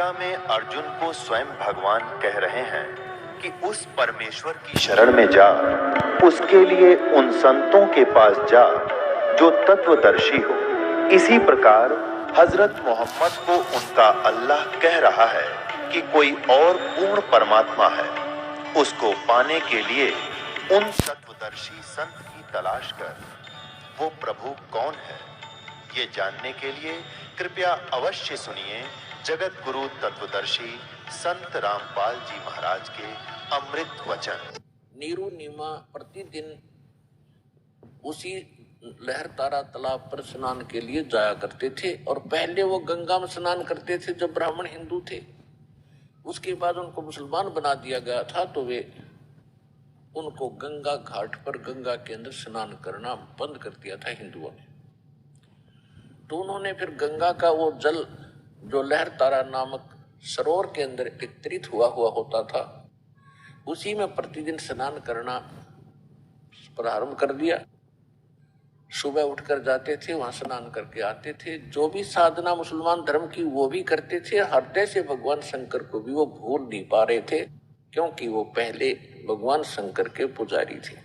गीता में अर्जुन को स्वयं भगवान कह रहे हैं कि उस परमेश्वर की शरण में जा, उसके लिए उन संतों के पास जा जो तत्वदर्शी हो। इसी प्रकार हजरत मोहम्मद को उनका अल्लाह कह रहा है कि कोई और पूर्ण परमात्मा है। उसको पाने के लिए उन तत्वदर्शी संत की तलाश कर। वो प्रभु कौन है, ये जानने के लिए कृपया अवश्य सुनिए जगत गुरु तत्वदर्शी संत रामपाल जी महाराज के अमृत वचन। नीरू नीमा प्रतिदिन उसी लहर तारा तालाब पर स्नान के लिए जाया करते थे। और पहले वो गंगा में स्नान करते थे जब ब्राह्मण हिंदू थे। उसके बाद उनको मुसलमान बना दिया गया था तो वे उनको गंगा घाट पर गंगा के अंदर स्नान करना बंद कर दिया था हिंदुओं ने। तो उन्होंने फिर गंगा का वो जल जो लहर तारा नामक सरोवर के अंदर एकत्रित हुआ होता था, उसी में प्रतिदिन स्नान करना प्रारंभ कर दिया। सुबह उठकर जाते थे, वहां स्नान करके आते थे। जो भी साधना मुसलमान धर्म की वो भी करते थे। हृदय से भगवान शंकर को भी वो भूल नहीं पा रहे थे, क्योंकि वो पहले भगवान शंकर के पुजारी थे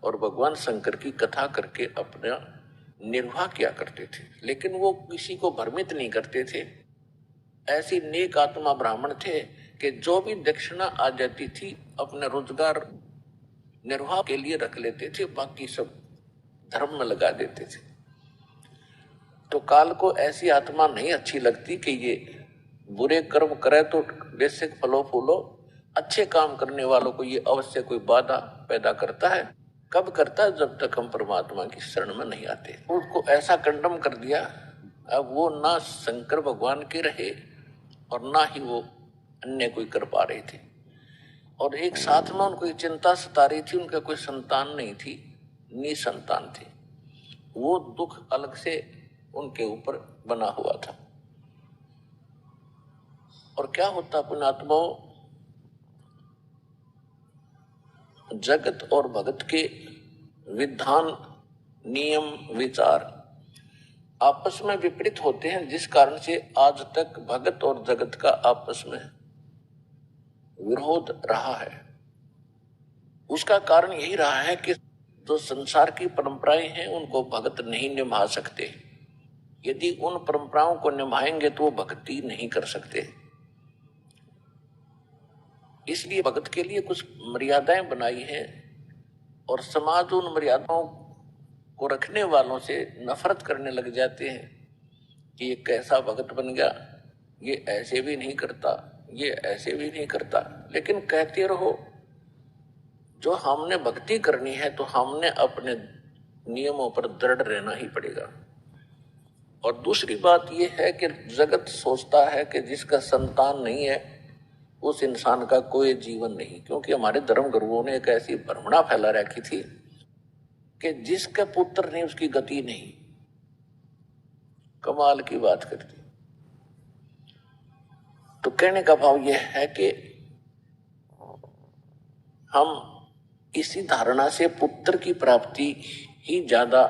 और भगवान शंकर की कथा करके अपना निर्वाह किया करते थे। लेकिन वो किसी को भ्रमित नहीं करते थे। ऐसी नेक आत्मा ब्राह्मण थे कि जो भी दक्षिणा आ जाती थी अपने रोजगार निर्वाह के लिए रख लेते थे, बाकी सब धर्म में लगा देते थे। तो काल को ऐसी आत्मा नहीं अच्छी लगती कि ये बुरे कर्म करे तो बेशक फलो फूलो। अच्छे काम करने वालों को ये अवश्य कोई बाधा पैदा करता है। कब करता है? जब तक हम परमात्मा की शरण में नहीं आते। उसको ऐसा कंडम कर दिया। अब वो ना शंकर भगवान के रहे और ना ही वो अन्य कोई कर पा रहे थे। और एक साथ में उनको चिंता सता रही थी, उनका कोई संतान नहीं थी, निसंतान थे। वो दुख अलग से उनके ऊपर बना हुआ था। और क्या होता पुण्यात्माओं, जगत और भगत के विधान नियम विचार आपस में विपरीत होते हैं, जिस कारण से आज तक भगत और जगत का आपस में विरोध रहा है। उसका कारण यही रहा है कि जो संसार की परंपराएं हैं उनको भगत नहीं निभा सकते। यदि उन परंपराओं को निभाएंगे तो वो भक्ति नहीं कर सकते। इसलिए भगत के लिए कुछ मर्यादाएं बनाई हैं और समाज उन मर्यादाओं को रखने वालों से नफरत करने लग जाते हैं कि ये कैसा भगत बन गया, ये ऐसे भी नहीं करता, ये ऐसे भी नहीं करता। लेकिन कहते रहो, जो हमने भक्ति करनी है तो हमने अपने नियमों पर दृढ़ रहना ही पड़ेगा। और दूसरी बात यह है कि जगत सोचता है कि जिसका संतान नहीं है उस इंसान का कोई जीवन नहीं, क्योंकि हमारे धर्म गुरुओं ने एक ऐसी भ्रमणा फैला रखी थी कि जिसका पुत्र नहीं उसकी गति नहीं। कमाल की बात करती। तो कहने का भाव यह है कि हम इसी धारणा से पुत्र की प्राप्ति ही ज्यादा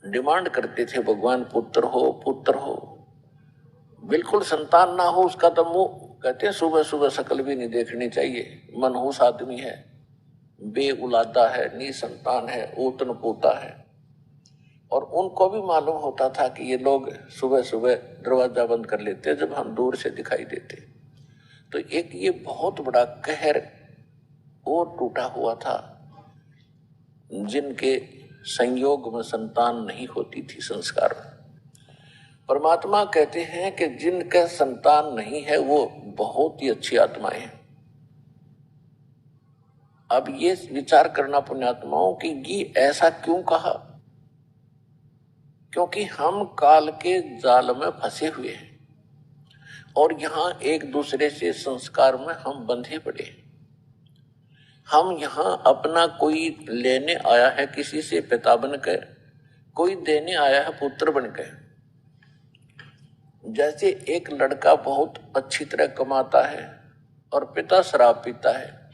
डिमांड करते थे। भगवान पुत्र हो, पुत्र हो। बिल्कुल संतान ना हो उसका तो मुंह कहते हैं सुबह सुबह शकल भी नहीं देखनी चाहिए। मनहूस आदमी है, बेउलादा है, निसंतान है, ओतन पोता है। और उनको भी मालूम होता था कि ये लोग सुबह सुबह दरवाजा बंद कर लेते जब हम दूर से दिखाई देते। तो एक ये बहुत बड़ा कहर और टूटा हुआ था जिनके संयोग में संतान नहीं होती थी संस्कार में। परमात्मा कहते हैं कि जिनका संतान नहीं है वो बहुत ही अच्छी आत्माएं हैं। अब ये विचार करना पुण्यात्माओं कि ये ऐसा क्यों कहा, क्योंकि हम काल के जाल में फंसे हुए हैं और यहाँ एक दूसरे से संस्कार में हम बंधे पड़े। हम यहाँ अपना कोई लेने आया है किसी से पिता बनकर, कोई देने आया है पुत्र बनकर। जैसे एक लड़का बहुत अच्छी तरह कमाता है और पिता शराब पीता है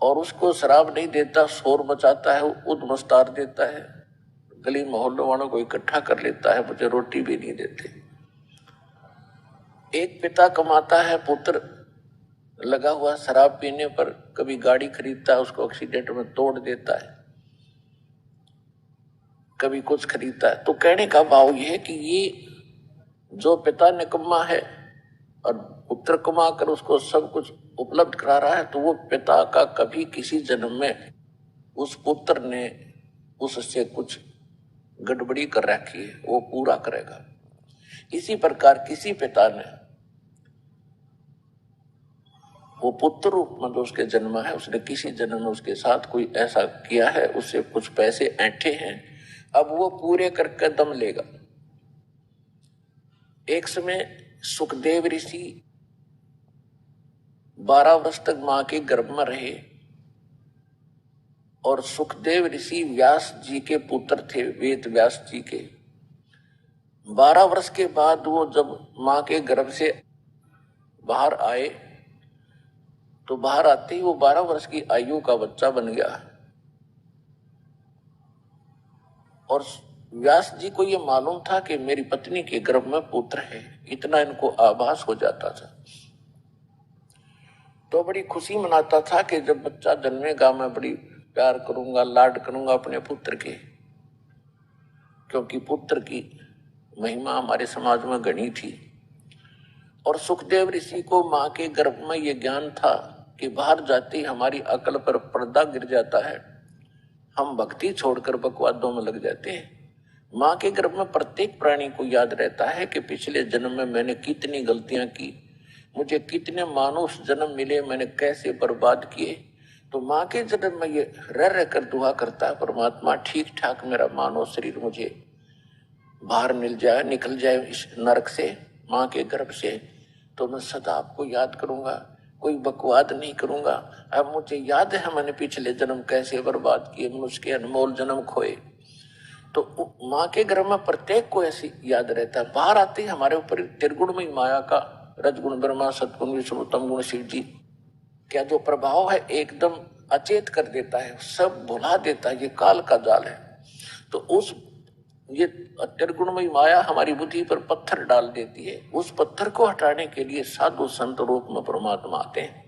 और उसको शराब नहीं देता, शोर मचाता है, उद्मस्तार देता है, गली मोहल्लों वालों को इकट्ठा कर लेता है, मुझे रोटी भी नहीं देते। एक पिता कमाता है, पुत्र लगा हुआ शराब पीने पर, कभी गाड़ी खरीदता है उसको एक्सीडेंट में तोड़ देता है, कभी कुछ खरीदता है। तो कहने का भाव यह है कि ये जो पिता निकम्मा है और पुत्र कमा कर उसको सब कुछ उपलब्ध करा रहा है, तो वो पिता का कभी किसी जन्म में उस पुत्र ने उससे कुछ गड़बड़ी कर रखी है, वो पूरा करेगा। इसी प्रकार किसी पिता ने वो पुत्र रूप में जो उसके जन्म है, उसने किसी जन्म में उसके साथ कोई ऐसा किया है, उससे कुछ पैसे ऐंठे हैं, अब वो पूरे करके दम लेगा। एक समय सुखदेव ऋषि 12 वर्ष तक मां के गर्भ में रहे और सुखदेव ऋषि व्यास जी के पुत्र थे, वेद व्यास जी के। 12 वर्ष के बाद वो जब मां के गर्भ से बाहर आए तो बाहर आते ही वो 12 वर्ष की आयु का बच्चा बन गया। और व्यास जी को ये मालूम था कि मेरी पत्नी के गर्भ में पुत्र है, इतना इनको आभास हो जाता था। तो बड़ी खुशी मनाता था कि जब बच्चा जन्मेगा मैं बड़ी प्यार करूंगा, लाड करूंगा अपने पुत्र के, क्योंकि पुत्र की महिमा हमारे समाज में गणी थी। और सुखदेव ऋषि को मां के गर्भ में ये ज्ञान था कि बाहर जाती हमारी अकल पर पर्दा गिर जाता है, हम भक्ति छोड़कर बकवादों में लग जाते हैं। मां के गर्भ में प्रत्येक प्राणी को याद रहता है कि पिछले जन्म में मैंने कितनी गलतियां की, मुझे कितने मानुष जन्म मिले, मैंने कैसे बर्बाद किए। तो मां के जन्म में ये रह रह कर दुआ करता है, परमात्मा ठीक ठाक मेरा मानव शरीर मुझे बाहर निकल जाए इस नरक से, मां के गर्भ से, तो मैं सदा आपको याद करूंगा, कोई बकवाद नहीं करूंगा। अब मुझे याद है मैंने पिछले जन्म कैसे बर्बाद किए, मनुष्य के अनमोल जन्म खोए। तो मां के गर्भ में प्रत्येक को ऐसी याद रहता है। बाहर आते ही हमारे ऊपर त्रिगुण में माया का, रजगुण ब्रह्मा, सतगुण विष्णु, तमगुण शिव जी, क्या जो प्रभाव है एकदम अचेत कर देता है, सब भुला देता है, ये काल का जाल है। तो उस ये त्रिगुणमयी माया हमारी बुद्धि पर पत्थर डाल देती है, उस पत्थर को हटाने के लिए साधु संत रूप में परमात्मा आते हैं।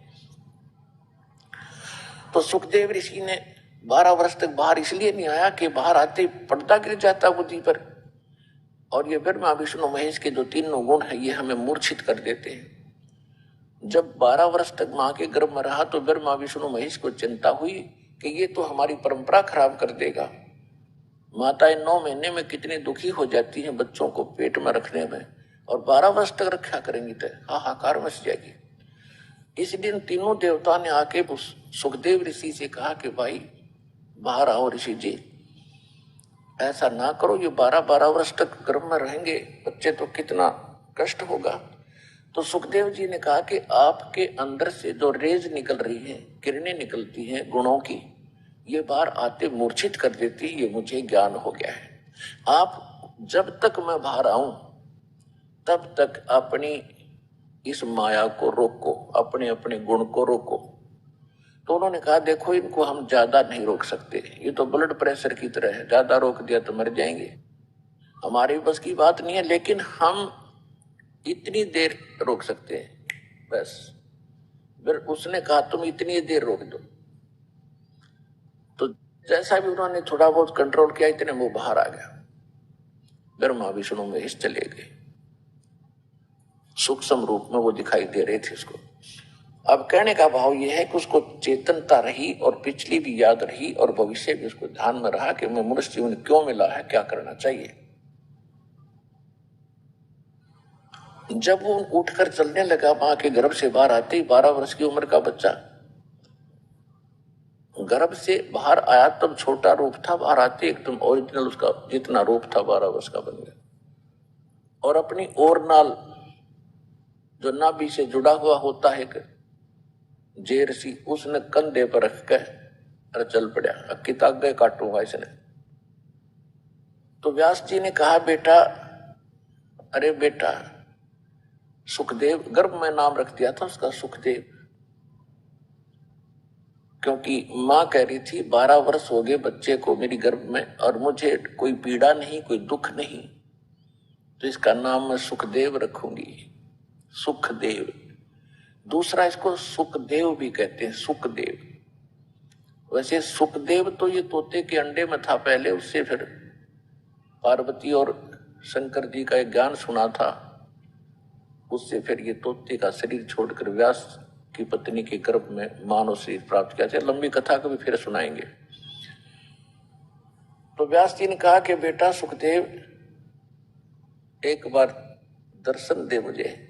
तो सुखदेव ऋषि ने 12 वर्ष तक बाहर इसलिए नहीं आया कि बाहर आते ही पर्दा गिर जाता बुद्धि पर, और ये ब्रह्मा विष्णु महेश के जो तीनों गुण है ये हमें मूर्छित कर देते हैं। जब 12 वर्ष तक मां के गर्भ में रहा तो ब्रह्मा विष्णु महेश को चिंता हुई कि ये तो हमारी परंपरा खराब कर देगा। माताएं 9 महीने में कितनी दुखी हो जाती हैं बच्चों को पेट में रखने में, और 12 वर्ष तक रखा करेंगी तो हाहाकार मच जाएगी। इस दिन तीनों देवता ने आके सुखदेव ऋषि से कहा कि भाई बाहर आओ ऋषि जी, ऐसा ना करो, ये 12-12 वर्ष तक गर्भ में रहेंगे बच्चे तो कितना कष्ट होगा। तो सुखदेव जी ने कहा कि आपके अंदर से जो रेज निकल रही है, किरणें निकलती हैं गुणों की, ये बाहर आते मूर्छित कर देती है, ये मुझे ज्ञान हो गया है। आप जब तक मैं बाहर आऊं तब तक अपनी इस माया को रोको, अपने अपने गुण को रोको। तो उन्होंने कहा देखो इनको हम ज्यादा नहीं रोक सकते, ये तो ब्लड प्रेशर की तरह है, ज्यादा रोक दिया तो मर जाएंगे, हमारी बस की बात नहीं है, लेकिन हम इतनी देर रोक सकते हैं बस। फिर उसने कहा तुम इतनी देर रोक दो। तो जैसा भी उन्होंने थोड़ा बहुत कंट्रोल किया, इतने वो बाहर आ गया, ब्रह्मा विष्णु महेश चले गए, सूक्ष्म रूप में वो दिखाई दे रहे थे उसको। अब कहने का भाव यह है कि उसको चेतनता रही और पिछली भी याद रही और भविष्य भी उसको ध्यान में रहा कि मैं मनुष्य जीवन क्यों मिला है, क्या करना चाहिए। जब वो उठकर चलने लगा, मां के गर्भ से बाहर आते ही 12 वर्ष की उम्र का बच्चा गर्भ से बाहर आया, तब छोटा रूप था, बाहर आते एकदम ओरिजिनल उसका जितना रूप था 12 वर्ष का बन गया। और अपनी ओर नाल जो नाभि से जुड़ा हुआ होता है जेर सी, उसने कंधे पर रख के अरे चल पड़ा, किताबें काटूंगा इसने। तो व्यास जी ने कहा बेटा, अरे बेटा सुखदेव, गर्भ में नाम रख दिया था उसका सुखदेव, क्योंकि मां कह रही थी 12 वर्ष हो गए बच्चे को मेरी गर्भ में और मुझे कोई पीड़ा नहीं, कोई दुख नहीं, तो इसका नाम मैं सुखदेव रखूंगी। सुखदेव। दूसरा इसको सुखदेव भी कहते हैं, सुखदेव। वैसे सुखदेव तो ये तोते के अंडे में था पहले, उससे फिर पार्वती और शंकर जी का एक ज्ञान सुना था, उससे फिर ये तोते का शरीर छोड़कर व्यास की पत्नी के गर्भ में मानव शरीर प्राप्त किया। था लंबी कथा कभी फिर सुनाएंगे। तो व्यास जी ने कहा कि बेटा सुखदेव, एक बार दर्शन दे मुझे,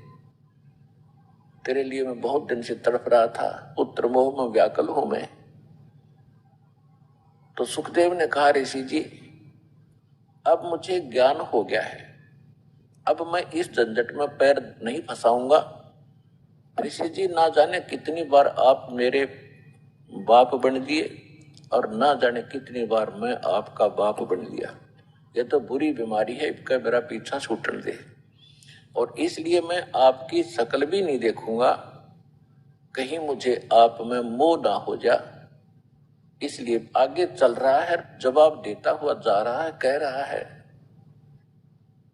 तेरे लिए मैं बहुत दिन से तड़प रहा था, पुत्र मोह में व्याकुल हूं मैं। तो सुखदेव ने कहा ऋषि जी, अब मुझे ज्ञान हो गया है, अब मैं इस झंझट में पैर नहीं फंसाऊंगा। ऋषि जी, ना जाने कितनी बार आप मेरे बाप बन दिए और ना जाने कितनी बार मैं आपका बाप बन लिया। यह तो बुरी बीमारी है, इसका मेरा पीछा छूटने दे। और इसलिए मैं आपकी शक्ल भी नहीं देखूंगा, कहीं मुझे आप में मोह ना हो जा। इसलिए आगे चल रहा है, जवाब देता हुआ जा रहा है, कह रहा है,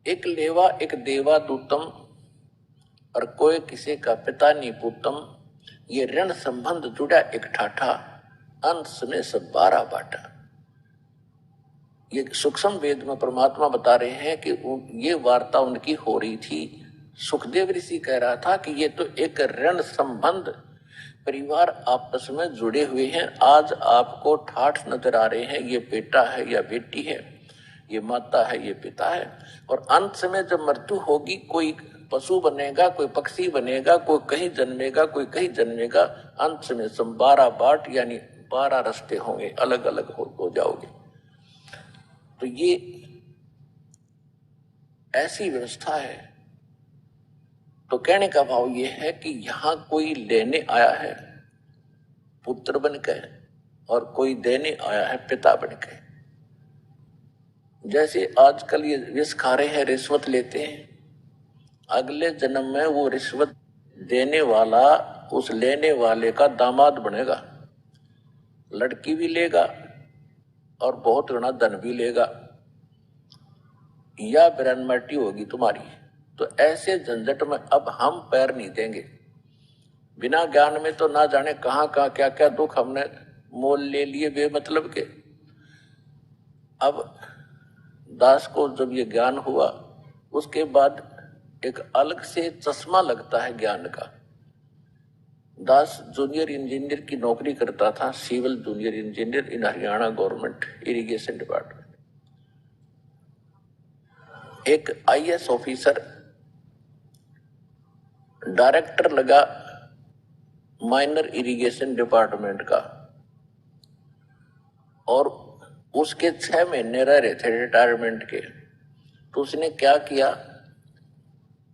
एक लेवा एक देवा दूतम और कोई किसी का पिता नहीं पूतम, ये ऋण संबंध जुड़ा एक ठाठा, अंत में सब 12 बाटा। ये सूक्ष्म वेद में परमात्मा बता रहे हैं कि ये वार्ता उनकी हो रही थी। सुखदेव ऋषि कह रहा था कि ये तो एक ऋण संबंध, परिवार आपस में जुड़े हुए हैं। आज आपको ठाठ नजर आ रहे हैं, ये बेटा है या बेटी है, ये माता है, ये पिता है। और अंत में जब मृत्यु होगी, कोई पशु बनेगा, कोई पक्षी बनेगा, कोई कहीं जन्मेगा, कोई कहीं जन्मेगा। अंत में सब 12 बाट यानी 12 रास्ते होंगे, अलग अलग हो जाओगे। तो ये ऐसी व्यवस्था है। तो कहने का भाव ये है कि यहां कोई लेने आया है पुत्र बनकर और कोई देने आया है पिता बनकर। जैसे आजकल ये विष खा रहे हैं, रिश्वत लेते हैं, अगले जन्म में वो रिश्वत देने वाला उस लेने वाले का दामाद बनेगा, लड़की भी लेगा और बहुत घना धन भी लेगा, या ब्रह्मटी होगी तुम्हारी। तो ऐसे झंझट में अब हम पैर नहीं देंगे। बिना ज्ञान में तो ना जाने कहां कहां क्या क्या दुख हमने मोल ले लिए बेमतलब के। अब दास को जब ये ज्ञान हुआ, उसके बाद एक अलग से चश्मा लगता है ज्ञान का। दास जूनियर इंजीनियर की नौकरी करता था, civil junior engineer in Haryana government irrigation department. एक आईएएस ऑफिसर डायरेक्टर लगा माइनर इरिगेशन डिपार्टमेंट का, और उसके 6 महीने रह रहे थे रिटायरमेंट के। तो उसने क्या किया,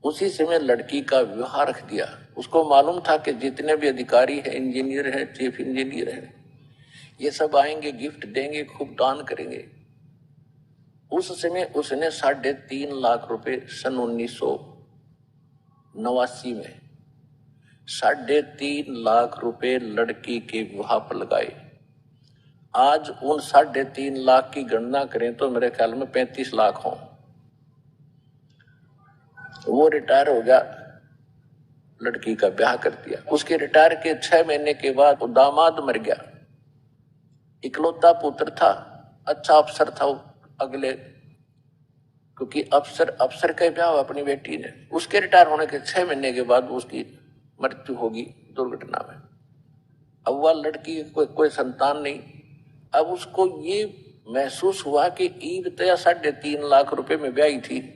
उसी समय लड़की का विवाह रख दिया। उसको मालूम था कि जितने भी अधिकारी हैं, इंजीनियर हैं, चीफ इंजीनियर हैं, ये सब आएंगे, गिफ्ट देंगे, खूब दान करेंगे। उस समय उसने 3.5 लाख रुपए सन 1989 में 3.5 लाख रुपए लड़की के विवाह पर लगाए। आज उन 3.5 लाख की गणना करें तो मेरे ख्याल में 35 लाख हों। वो रिटायर हो गया, लड़की का ब्याह कर दिया। उसके रिटायर के 6 महीने के बाद वो दामाद मर गया। इकलौता पुत्र था, अच्छा अफसर था वो अगले, क्योंकि अफसर का ब्याह अपनी बेटी ने। उसके रिटायर होने के 6 महीने के बाद उसकी मृत्यु होगी दुर्घटना में। अब वह लड़की कोई संतान नहीं। अब उसको ये महसूस हुआ कि ईद तो 3.5 लाख रुपए में ब्याही थी,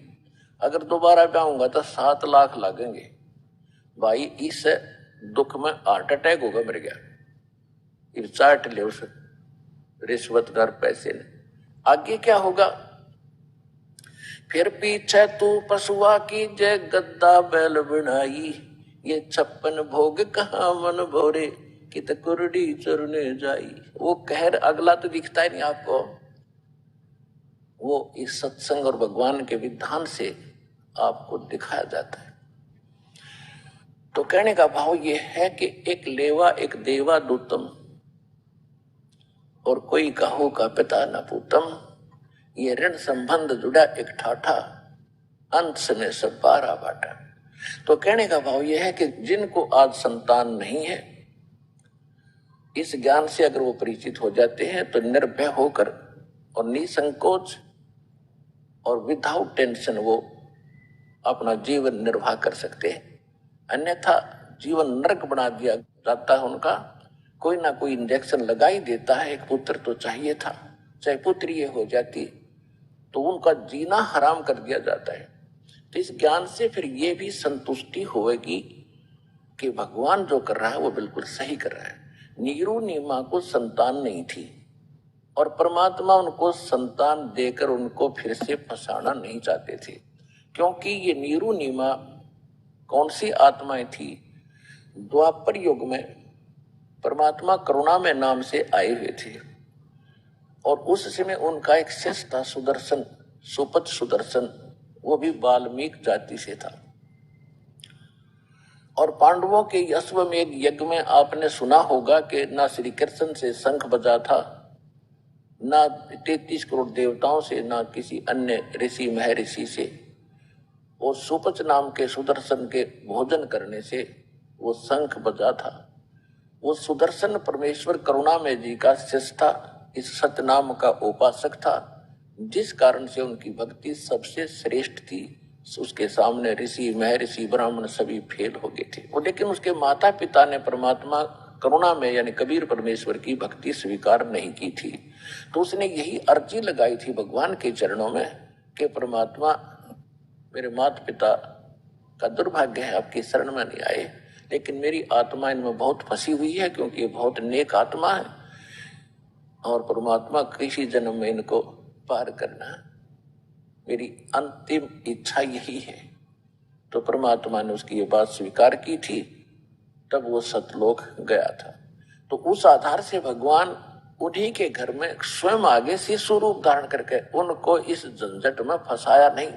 अगर दोबारा ब्याहूंगा तो 7 लाख लगेंगे। भाई इस दुख में हार्ट अटैक होगा, मर गया। चाट ले उस रिश्वतदार पैसे ने। आगे क्या होगा, फिर पीछे तू पशुआ की जय गद्दा बैल बनाई, ये 56 भोग कहाँ मन भोरे कित कुरडी चरने जाई। वो कहर अगला तो दिखता ही नहीं आपको, वो इस सत्संग और भगवान के विधान से आपको दिखाया जाता है। तो कहने का भाव ये है कि एक लेवा एक देवा दूतम और कोई काहू का पिता न पूतम, ये ऋण संबंध जुड़ा एक ठाठा, अंत में सब 12 बाटा। तो कहने का भाव यह है कि जिनको आज संतान नहीं है, इस ज्ञान से अगर वो परिचित हो जाते हैं तो निर्भय होकर और निसंकोच और विदाउट टेंशन वो अपना जीवन निर्वाह कर सकते हैं। अन्यथा जीवन नरक बना दिया जाता है उनका। कोई ना कोई इंजेक्शन लगा ही देता है। एक पुत्र तो चाहिए था, चाहे पुत्री ये हो जाती तो उनका जीना हराम कर दिया जाता है। तो इस ज्ञान से फिर ये भी संतुष्टि होगी कि भगवान जो कर रहा है वो बिल्कुल सही कर रहा है। नीरू नीमा को संतान नहीं थी और परमात्मा उनको संतान देकर उनको फिर से फंसाना नहीं चाहते थे, क्योंकि ये नीरू नीमा कौन सी आत्माएं थी? द्वापर युग में परमात्मा करुणा में नाम से आए हुए थे और उस समय उनका एक शिष्य था सुदर्शन, सुपथ सुदर्शन, वो भी वाल्मीकि जाति से था। और पांडवों के अश्वमेध यज्ञ में आपने सुना होगा कि ना श्री कृष्ण से शंख बजा था, ना 33 करोड़ देवताओं से, ना किसी अन्य ऋषि महर्षि से। वो सुपच नाम के सुदर्शन के भोजन करने से वो शंख बजा था। वो सुदर्शन परमेश्वर करुणामय जी का शिष्य था, इस सतनाम का उपासक था, जिस कारण से उनकी भक्ति सबसे श्रेष्ठ थी। उसके सामने ऋषि महर्षि ब्राह्मण सभी फेल हो गए थे। और लेकिन उसके माता पिता ने परमात्मा करुणा में यानी कबीर परमेश्वर की भक्ति स्वीकार नहीं की थी। तो उसने यही अर्जी लगाई थी भगवान के चरणों में कि परमात्मा, मेरे माता पिता का दुर्भाग्य है आपकी शरण में नहीं आए, लेकिन मेरी आत्मा इनमें बहुत फंसी हुई है, क्योंकि ये बहुत नेक आत्मा है और परमात्मा किसी जन्म में इनको पार करना मेरी अंतिम इच्छा यही है। तो परमात्मा ने उसकी ये बात स्वीकार की थी, तब वो सतलोक गया था। तो उस आधार से भगवान उन्हीं के घर में स्वयं आगे शिशु रूप धारण करके उनको इस झंझट में फंसाया नहीं।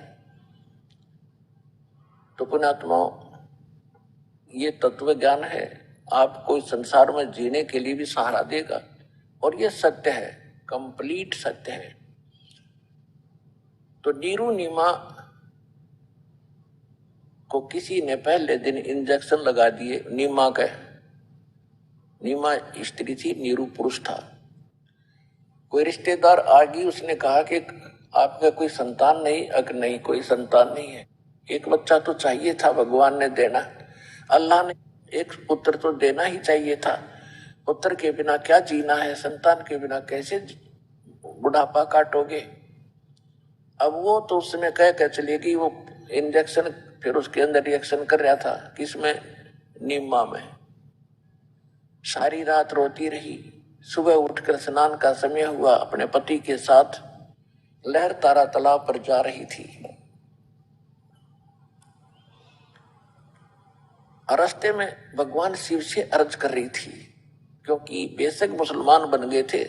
तो पुण्यात्मा, ये तत्व ज्ञान है, आपको इस संसार में जीने के लिए भी सहारा देगा और ये सत्य है, कंप्लीट सत्य है। तो नीरू नीमा को किसी ने पहले दिन इंजेक्शन लगा दिए। नीमा स्त्री थी, नीरू पुरुष था। कोई रिश्तेदार आ गई, उसने कहा कि आपका कोई संतान नहीं? अगर नहीं कोई संतान नहीं है, एक बच्चा तो चाहिए था, भगवान ने देना, अल्लाह ने एक पुत्र तो देना ही चाहिए था। पुत्र के बिना क्या जीना है, संतान के बिना कैसे बुढ़ापा काटोगे? अब वो तो उसने कह चलेगी, वो इंजेक्शन फिर उसके अंदर रिएक्शन कर रहा था, किसमें? नीमा में। सारी रात रोती रही। सुबह उठकर स्नान का समय हुआ, अपने पति के साथ लहर तारा तालाब पर जा रही थी। रास्ते में भगवान शिव से अर्ज कर रही थी, क्योंकि बेशक मुसलमान बन गए थे,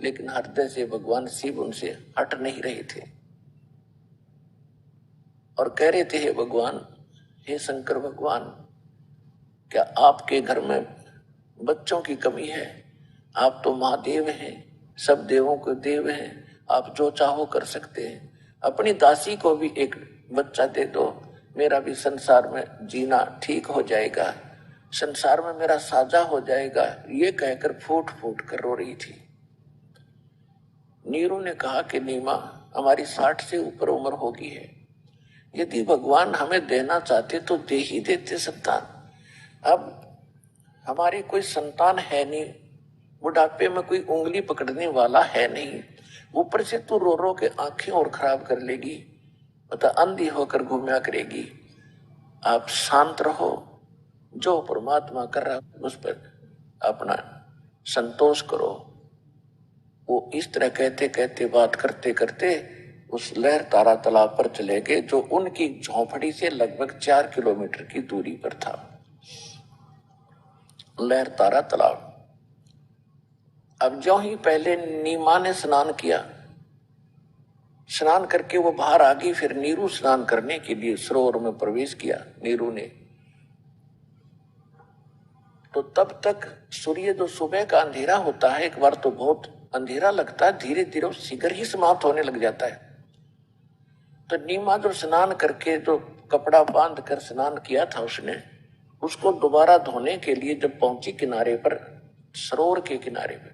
लेकिन हृदय से भगवान शिव उनसे हट नहीं रहे थे और कह रहे थे, हे भगवान, हे शंकर भगवान, क्या आपके घर में बच्चों की कमी है? आप तो महादेव हैं, सब देवों के देव हैं, आप जो चाहो कर सकते हैं। अपनी दासी को भी एक बच्चा दे दो, मेरा भी संसार में जीना ठीक हो जाएगा, संसार में मेरा साझा हो जाएगा। ये कहकर फूट फूट कर रो रही थी। नीरू ने कहा कि नीमा, हमारी 60 से ऊपर उम्र हो गई है, यदि भगवान हमें देना चाहते तो दे ही देते संतान। अब हमारी कोई संतान है नहीं, बुढ़ापे में कोई उंगली पकड़ने वाला है नहीं, ऊपर से तू रो रो के आंखें और खराब कर लेगी, पता अंधी होकर घूमया करेगी। आप शांत रहो, जो परमात्मा कर रहा है उस पर अपना संतोष करो। वो इस तरह कहते कहते बात करते करते उस लहर तारा तालाब पर चले गए, जो उनकी झोंपड़ी से लगभग 4 किलोमीटर की दूरी पर था। लहर तारा तालाब। अब जो ही पहले नीमा ने स्नान किया, स्नान करके वो बाहर आ गई, फिर नीरू स्नान करने के लिए सरोवर में प्रवेश किया नीरू ने। तो तब तक सूर्य, जो सुबह का अंधेरा होता है, एक बार तो बहुत अंधेरा लगता है, धीरे धीरे शीघ्र ही समाप्त होने लग जाता है। तो नीमा जो स्नान करके जो कपड़ा बांध कर स्नान किया था उसने, उसको दोबारा धोने के लिए जब पहुंची किनारे पर, सरोवर के किनारे पर,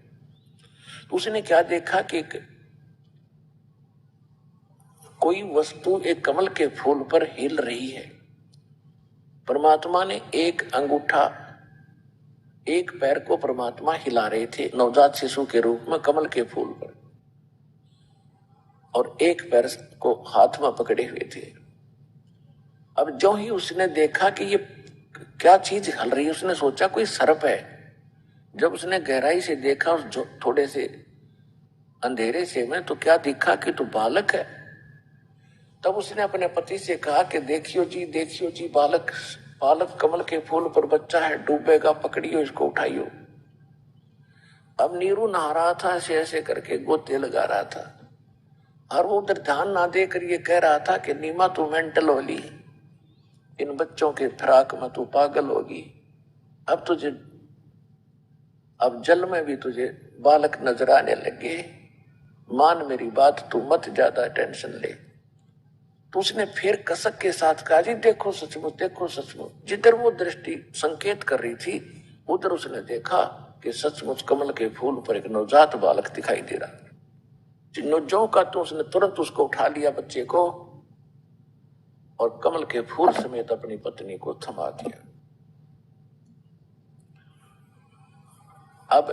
तो उसने क्या देखा कि कोई वस्तु एक कमल के फूल पर हिल रही है। परमात्मा ने एक अंगूठा, एक पैर को परमात्मा हिला रहे थे नवजात शिशु के रूप में कमल के फूल पर, और एक पैर को हाथ में पकड़े हुए थे। अब जो ही उसने देखा कि ये क्या चीज हल रही है, उसने सोचा कोई सर्प है। जब उसने गहराई से देखा उस थोड़े से अंधेरे से में, तो क्या दिखा कि तो बालक है। तब उसने अपने पति से कहा कि देखियो जी बालक, बालक कमल के फूल पर बच्चा है, डूबेगा, पकड़ियो इसको, उठाइयो। अब नीरू नहा रहा था, ऐसे ऐसे करके गोते लगा रहा था, और वो उधर ध्यान ना देकर ये कह रहा था कि नीमा तू मेंटल होली, इन बच्चों के फिराक में तू पागल होगी। अब तुझे, अब जल में भी तुझे बालक नजर आने लगे, मान मेरी बात, तू मत ज्यादा टेंशन ले। तो उसने फिर कसक के साथ कहा, जी देखो सचमुच, देखो सचमुच। जिधर वो दृष्टि संकेत कर रही थी, उधर उसने देखा कि सचमुच कमल के फूल पर एक नवजात बालक दिखाई दे रहा। जो का तो उसने तुरंत उसको उठा लिया, बच्चे को, और कमल के फूल समेत अपनी पत्नी को थमा दिया। अब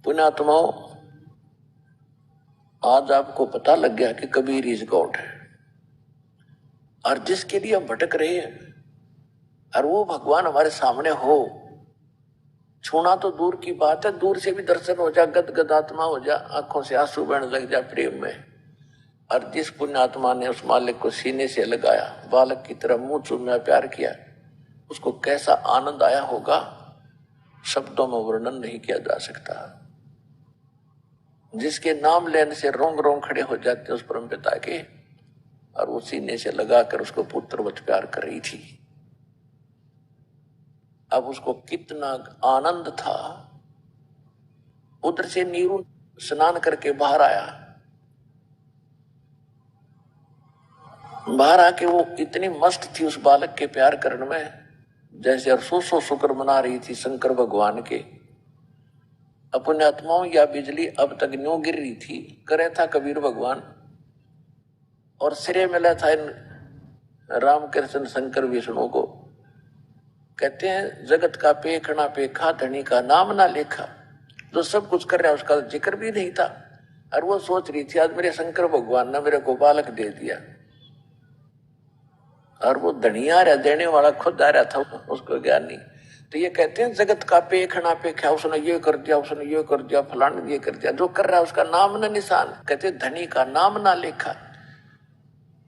पुण्यात्माओं, आज आपको पता लग गया कि कबीर इज गॉड है, और जिसके लिए हम भटक रहे हैं, और वो भगवान हमारे सामने हो, छूना तो दूर की बात है, दूर से भी दर्शन हो जा, गदगद आत्मा हो जा, आंखों से आंसू बहने लग जा प्रेम में। और जिस पुण्यात्मा ने उस मालिक को सीने से लगाया, बालक की तरह मुंह चूमया, प्यार किया, उसको कैसा आनंद आया होगा, शब्दों में वर्णन नहीं किया जा सकता। जिसके नाम लेने से रोंग रोंग खड़े हो जाते उस परम पिता के, और वो सीने से लगाकर उसको पुत्रवत प्यार कर रही थी। अब उसको कितना आनंद था। उधर से नीरू स्नान करके बाहर आया, बाहर आके वो इतनी मस्त थी उस बालक के प्यार करने में, जैसे अरसों शुक्र मना रही थी शंकर भगवान के। अपने आत्माओं, या बिजली अब तक न्यों गिर रही थी, करे था कबीर भगवान, और श्रेय मिला था इन रामकृष्ण शंकर विष्णु को। कहते हैं जगत का पेखना पेखा, धनी का नाम ना लेखा। जो सब कुछ कर रहा है उसका जिक्र भी नहीं था, और वो सोच रही थी आज मेरे शंकर भगवान ने मेरे को बालक दे दिया, और वो धनी आ रहा, देने वाला खुद आ रहा था, उसको ज्ञान नहीं। तो ये कहते हैं जगत का पेखना पेखा, उसने ये कर दिया, उसने ये कर दिया, फलाने ने ये कर दिया, जो कर रहा है उसका नाम न निशान। कहते धनी का नाम ना लेखा,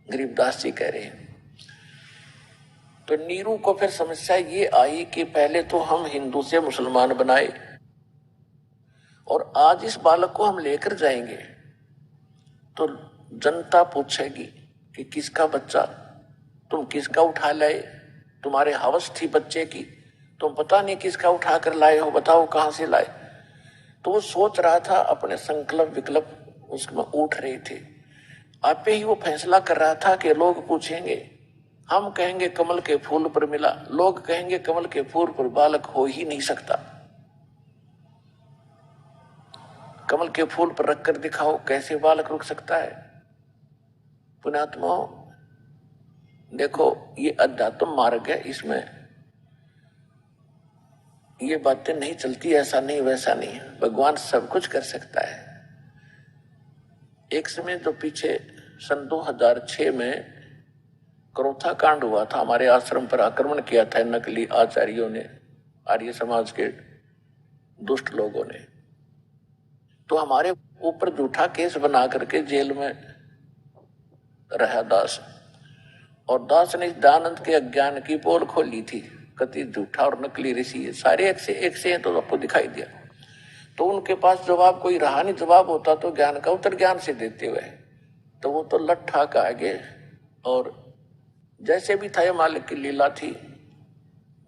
गरीबदास जी कह रहे हैं। तो नीरू को फिर समस्या ये आई कि पहले तो हम हिंदू से मुसलमान बनाए, और आज इस बालक को हम लेकर जाएंगे तो जनता पूछेगी कि किसका बच्चा, तुम किसका उठा लाए, तुम्हारे हवस थी बच्चे की, तुम पता नहीं किसका उठा कर लाए हो, बताओ कहां से लाए। तो वो सोच रहा था, अपने संकल्प विकल्प उसमें उठ रहे थे। आपे ही वो फैसला कर रहा था कि लोग पूछेंगे, हम कहेंगे कमल के फूल पर मिला, लोग कहेंगे कमल के फूल पर बालक हो ही नहीं सकता, कमल के फूल पर रखकर दिखाओ कैसे बालक रुक सकता है। पुण्यात्माओं देखो, ये अध्यात्म मार्ग है, इसमें ये बातें नहीं चलती, ऐसा नहीं वैसा नहीं, भगवान सब कुछ कर सकता है। एक समय तो पीछे सन 2006 में क्रोथा कांड हुआ था, हमारे आश्रम पर आक्रमण किया था नकली आचार्यों ने, आर्य समाज के दुष्ट लोगों ने। तो हमारे ऊपर झूठा केस बना करके जेल में रहा दास, और दास ने दयानंद के अज्ञान की पोल खोली थी, कथित झूठा और नकली ऋषि सारे एक से तो आपको दिखाई दिया। तो उनके पास जवाब कोई रहा नहीं, जवाब होता तो ज्ञान का उत्तर ज्ञान से देते हुए, तो वो तो लट्ठा का आगे, और जैसे भी था ये मालिक की लीला थी,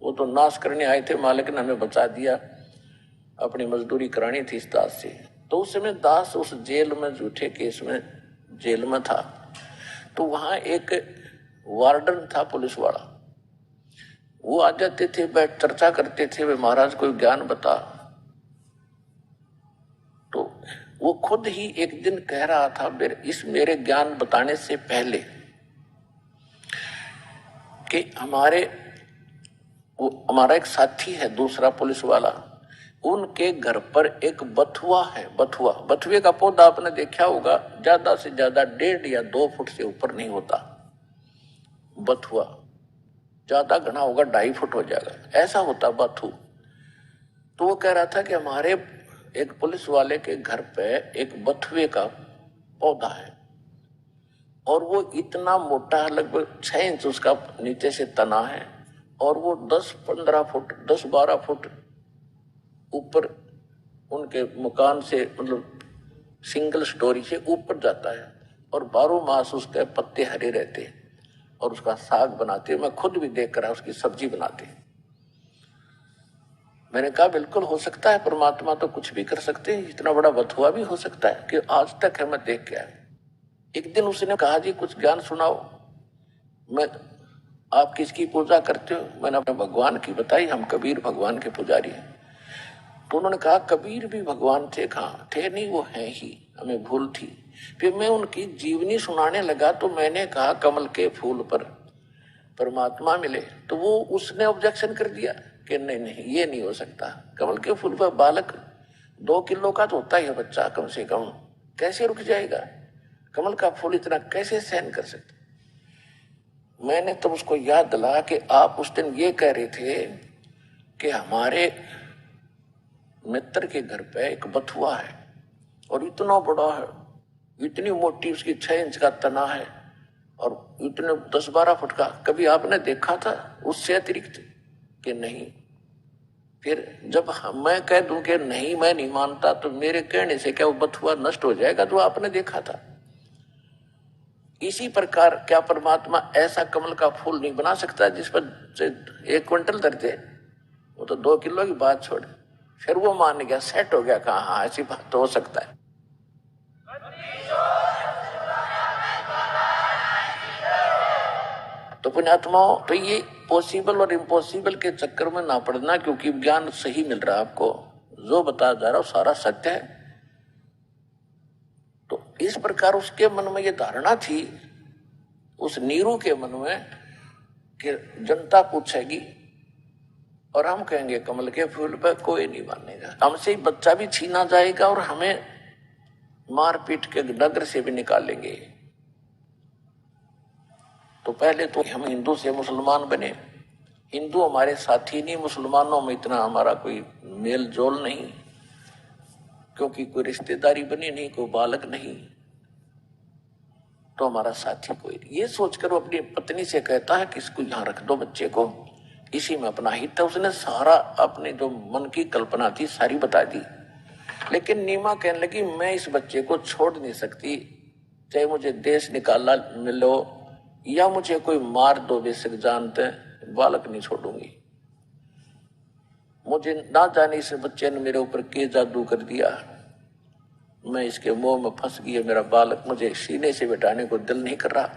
वो तो नाश करने आए थे, मालिक ने हमें बचा दिया, अपनी मजदूरी करानी थी इस दास से। तो उस समय दास उस जेल में झूठे केस में जेल में था। तो वहां एक वार्डन था पुलिस वाला, वो आ जाते थे, बैठ चर्चा करते थे, वे महाराज कोई ज्ञान बता। तो वो खुद ही एक दिन कह रहा था मेरे ज्ञान बताने से पहले कि हमारा एक साथी है दूसरा पुलिस वाला, उनके घर पर एक बथुआ है। बथुए का पौधा आपने देखा होगा, ज्यादा से ज्यादा 1.5 या 2 फुट से ऊपर नहीं होता। बथुआ ज्यादा घना होगा 2.5 फुट हो जाएगा, ऐसा होता बथु। तो वो कह रहा था कि हमारे एक पुलिस वाले के घर पे एक बथुए का पौधा है और वो इतना मोटा है, लगभग 6 इंच उसका नीचे से तना है और वो 10-15 फुट 10-12 फुट ऊपर उनके मकान से, मतलब सिंगल स्टोरी से ऊपर जाता है और 12 मास उसके पत्ते हरे रहते हैं और उसका साग बनाते। मैं खुद भी देख कर उसकी सब्जी बनाते। मैंने कहा बिल्कुल हो सकता है, परमात्मा तो कुछ भी कर सकते हैं, इतना बड़ा बथुआ भी हो सकता है कि आज तक है मैं देख के आया। एक दिन उसने कहा जी कुछ ज्ञान सुनाओ। मैं आप किसकी पूजा करते हो? मैंने अपने भगवान की बताई, हम कबीर भगवान के पुजारी हैं। तो उन्होंने कहा कबीर भी भगवान थे? कहाँ थे, नहीं वो है ही, हमें भूल थी। फिर मैं उनकी जीवनी सुनाने लगा तो मैंने कहा कमल के फूल पर परमात्मा मिले, तो वो उसने ऑब्जेक्शन कर दिया कि नहीं नहीं ये नहीं हो सकता, कमल के फूल पर बालक 2 किलो का तो होता ही है बच्चा कम से कम, कैसे रुक जाएगा? कमल का फूल इतना कैसे सहन कर सकते? मैंने तब उसको याद दिला कि आप उस दिन ये कह रहे थे कि हमारे मित्र के घर पे एक बथुआ है और इतना बड़ा है, इतनी मोटी उसकी 6 इंच का तना है और इतने 10-12 फुट का, कभी आपने देखा था उससे अतिरिक्त? कि नहीं। फिर जब मैं कह दूं कि नहीं मैं नहीं मानता, तो मेरे कहने से क्या वो बथुआ नष्ट हो जाएगा जो आपने देखा था? इसी प्रकार क्या परमात्मा ऐसा कमल का फूल नहीं बना सकता जिस पर 1 क्विंटल दर्जे? वो तो 2 किलो की बात छोड़। फिर वो मान गया, सेट हो गया, कहा हाँ ऐसी बात तो हो सकता है। तो पुण्यात्माओं, तो ये पॉसिबल और इम्पॉसिबल के चक्कर में ना पड़ना, क्योंकि ज्ञान सही मिल रहा है आपको, जो बताया जा रहा है सारा सत्य है। तो इस प्रकार उसके मन में ये धारणा थी, उस नीरू के मन में, कि जनता पूछेगी और हम कहेंगे कमल के फूल पर, कोई नहीं मानेगा, हमसे बच्चा भी छीना जाएगा और हमें मारपीट के नगर से भी निकालेंगे। तो पहले तो हम हिंदू से मुसलमान बने, हिंदू हमारे साथी नहीं, मुसलमानों में इतना हमारा कोई मेल जोल नहीं, क्योंकि कोई रिश्तेदारी बनी नहीं, कोई बालक नहीं, तो हमारा साथी कोई नहीं। ये सोचकर वो अपनी पत्नी से कहता है कि इसको यहाँ रख दो, बच्चे को, इसी में अपना हित है। उसने सारा अपने जो मन की कल्पना थी सारी बता दी। लेकिन नीमा कहने लगी मैं इस बच्चे को छोड़ नहीं सकती, चाहे मुझे देश निकाला मिलो या मुझे कोई मार दो, बेशक जानते बालक नहीं छोड़ूंगी। मुझे ना जाने इस बच्चे ने मेरे ऊपर के जादू कर दिया, मैं इसके मोह में फंस गई, मेरा बालक मुझे सीने से बिठाने को दिल नहीं कर रहा।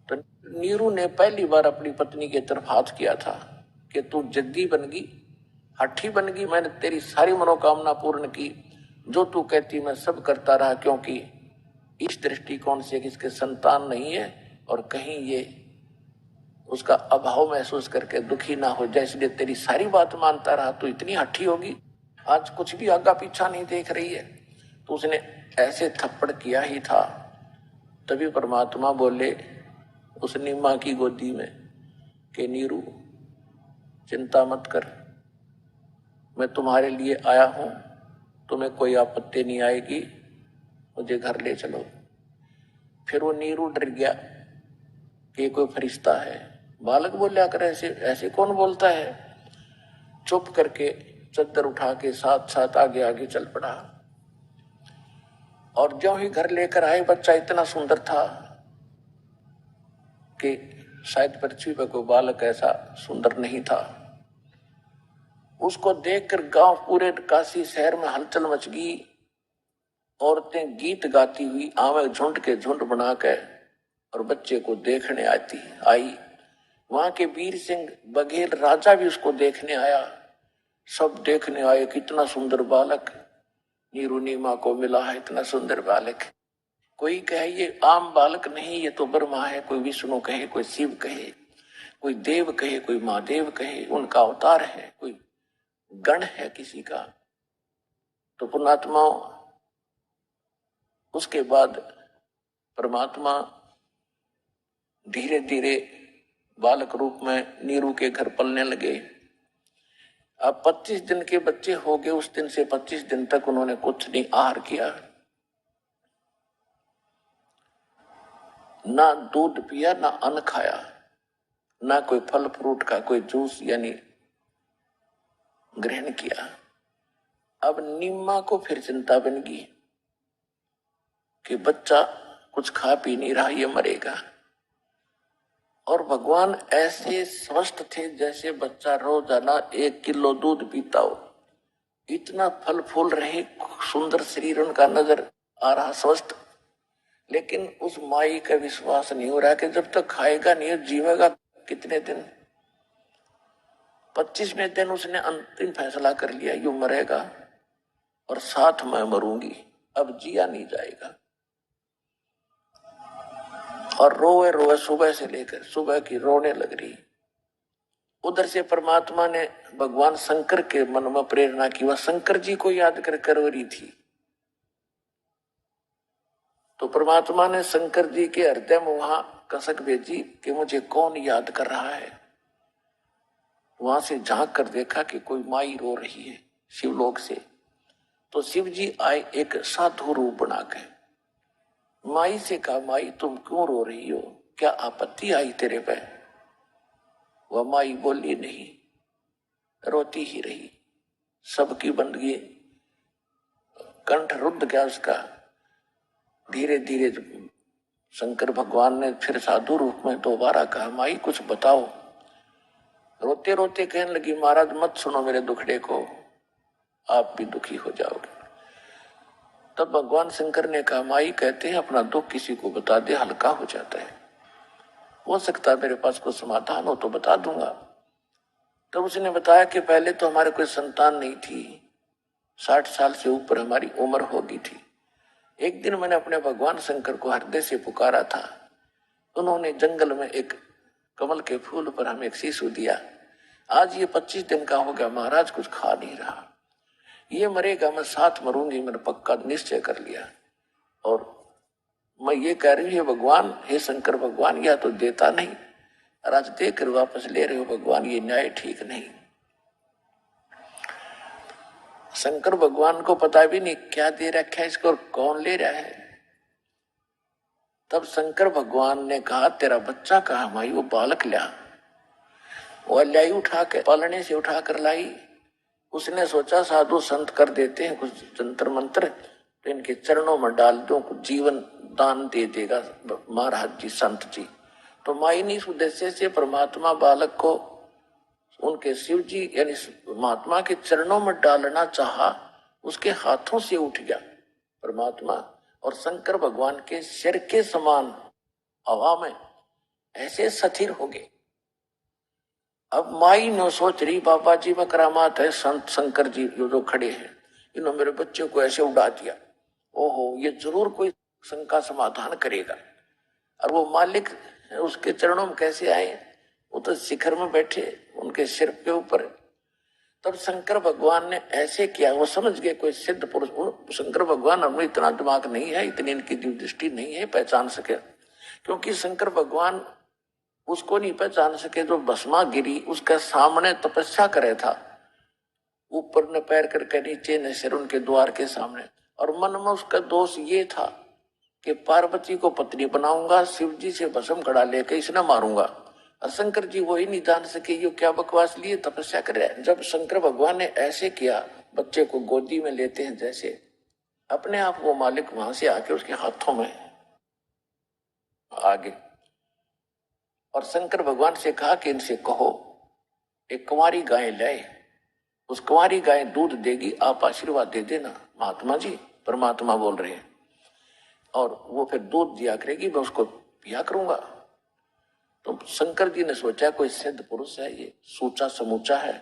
तो नीरू ने पहली बार अपनी पत्नी की तरफ हाथ किया था कि तू जिद्दी बन गई, हठी बन गई, मैंने तेरी सारी मनोकामना पूर्ण की, जो तू कहती मैं सब करता रहा, क्योंकि इस दृष्टिकोण से कि इसके संतान नहीं है और कहीं ये उसका अभाव महसूस करके दुखी ना हो जाए, इसलिए तेरी सारी बात मानता रहा। तो इतनी हठी होगी, आज कुछ भी आगा पीछा नहीं देख रही है। तो उसने ऐसे थप्पड़ किया ही था, तभी परमात्मा बोले उस नीमा की गोदी में कि नीरू चिंता मत कर, मैं तुम्हारे लिए आया हूं, तुम्हें कोई आपत्ति नहीं आएगी, मुझे घर ले चलो। फिर वो नीरू डर गया कि कोई फरिश्ता है। बालक बोलिया कर ऐसे ऐसे कौन बोलता है? चुप करके चद्दर उठा के साथ साथ आगे आगे चल पड़ा। और जो ही घर लेकर आए, बच्चा इतना सुंदर था कि शायद पृथ्वी पर कोई बालक ऐसा सुंदर नहीं था। उसको देखकर गांव, पूरे काशी शहर में हलचल मच गई। औरतें गीत गाती हुई आवे झुंड के झुंड बनाकर और बच्चे को देखने आई। वहां के वीर सिंह बघेल राजा भी उसको देखने आया। सब देखने आए, कितना सुंदर बालक नीरू नीमा को मिला है, इतना सुंदर बालक। कोई कहे ये आम बालक नहीं, ये तो ब्रह्मा है, कोई विष्णु कहे, कोई शिव कहे, कोई देव कहे, कोई महादेव कहे, उनका अवतार है, कोई गण है किसी का। तो पुण्यात्मा उसके बाद परमात्मा धीरे धीरे बालक रूप में नीरू के घर पलने लगे। अब 25 दिन के बच्चे हो गए। उस दिन से 25 दिन तक उन्होंने कुछ नहीं आहार किया, ना दूध पिया, ना अन्न खाया, ना कोई फल फ्रूट का कोई जूस यानी ग्रहण किया। अब नीमा को फिर चिंता बन गई कि बच्चा कुछ खा पी नहीं रहा, ये मरेगा। और भगवान ऐसे स्वस्थ थे जैसे बच्चा रोजाना 1 किलो दूध पीता हो, इतना फल फूल रहे, सुंदर शरीर उनका नजर आ रहा, स्वस्थ। लेकिन उस माई का विश्वास नहीं हो रहा कि जब तक खाएगा नहीं जीवेगा कितने दिन। 25वें दिन उसने अंतिम फैसला कर लिया, यूं मरेगा और साथ मैं मरूंगी, अब जिया नहीं जाएगा। और रोए रोए सुबह से लेकर सुबह की रोने लग रही। उधर से परमात्मा ने भगवान शंकर के मन में प्रेरणा की, वह शंकर जी को याद कर रही थी। तो परमात्मा ने शंकर जी के हृदय में वहां कसक भेजी कि मुझे कौन याद कर रहा है। वहां से झांक कर देखा कि कोई माई रो रही है शिवलोक से। तो शिव जी आए एक साधु रूप बना के। माई से कहा, माई तुम क्यों रो रही हो, क्या आपत्ति आई तेरे पे? वह माई बोली नहीं, रोती ही रही। सबकी बंदगी, कंठ रुद्ध गया उसका। धीरे धीरे शंकर भगवान ने फिर साधु रूप में दोबारा कहा, माई कुछ बताओ। रोते रोते कहने लगी, महाराज मत सुनो मेरे दुखड़े को, आप भी दुखी हो जाओगे। तब भगवान शंकर ने कहा, माई कहते हैं अपना दुख किसी को बता दे, हल्का हो जाता है। हो सकता है मेरे पास कोई समाधान हो तो बता दूंगा। तब उसने बताया कि पहले तो हमारे कोई संतान नहीं थी, 60 साल से ऊपर हमारी उम्र हो गई थी। एक दिन मैंने अपने भगवान शंकर को हृदय से पुकारा था। उन्होंने जंगल में एक कमल के फूल पर हमें एक शीशु दिया। आज ये 25 दिन का हो गया, महाराज कुछ खा नहीं रहा, ये मरेगा, मैं साथ मरूंगी, मैंने पक्का निश्चय कर लिया। और मैं ये कह रही हूँ, भगवान, हे शंकर भगवान, यह तो देता नहीं और आज देकर वापस ले रहे हो भगवान, ये न्याय ठीक नहीं। शंकर भगवान को पता भी नहीं क्या दे रखा है इसको और कौन ले रहा है। तब शंकर भगवान ने कहा, तेरा बच्चा कहा माई? वो बालक लिया, वो लाई उठा के, पालने से उठा कर लाई। उसने सोचा साधु संत कर देते हैं कुछ जंतर मंत्र, तो इनके चरणों में डाल दो, कुछ जीवन दान दे देगा महाराज जी, संत जी। तो माई ने इस उद्देश्य से परमात्मा बालक को उनके शिव जी यानी महात्मा के चरणों में डालना चाहा, उसके हाथों से उठ गया परमात्मा और शंकर भगवान के सिर के समान हवा में ऐसे स्थिर हो गए। अब माई न सोच रही, बाबा जी में करामात है, संत शंकर जी जो खड़े हैं, इन्होंने मेरे बच्चे को ऐसे उड़ा दिया, ओहो ये जरूर कोई शंका समाधान करेगा। और वो मालिक उसके चरणों में कैसे आए? वो तो शिखर में बैठे उनके सिर के ऊपर। तब शंकर भगवान ने ऐसे किया, वो समझ गए कोई सिद्ध पुरुष। शंकर भगवान हमें इतना दिमाग नहीं है, इतनी इनकी दिव्य दृष्टि नहीं है पहचान सके, क्योंकि शंकर भगवान उसको नहीं पहचान सके जो भस्मा गिरी उसके सामने तपस्या करे था, ऊपर न पैर करके नीचे न सिर उनके द्वार के सामने। और मन में उसका दोष ये था कि पार्वती को पत्नी बनाऊंगा, शिव जी से भस्म कड़ा लेके इसने मारूंगा। और शंकर जी वही नहीं जान सके ये क्या बकवास लिए तपस्या कर रहे हैं। जब शंकर भगवान ने ऐसे किया, बच्चे को गोदी में लेते हैं जैसे, अपने आप वो मालिक वहां से आके उसके हाथों में आगे, और शंकर भगवान से कहा कि इनसे कहो एक कुंवारी गाय लाए, उस कुंवारी गाय दूध देगी, आप आशीर्वाद दे देना। महात्मा जी, परमात्मा बोल रहे हैं, और वो फिर दूध दिया करेगी, मैं उसको पिया करूंगा। तो शंकर जी ने सोचा कोई सिद्ध पुरुष है, ये सोचा समूचा है,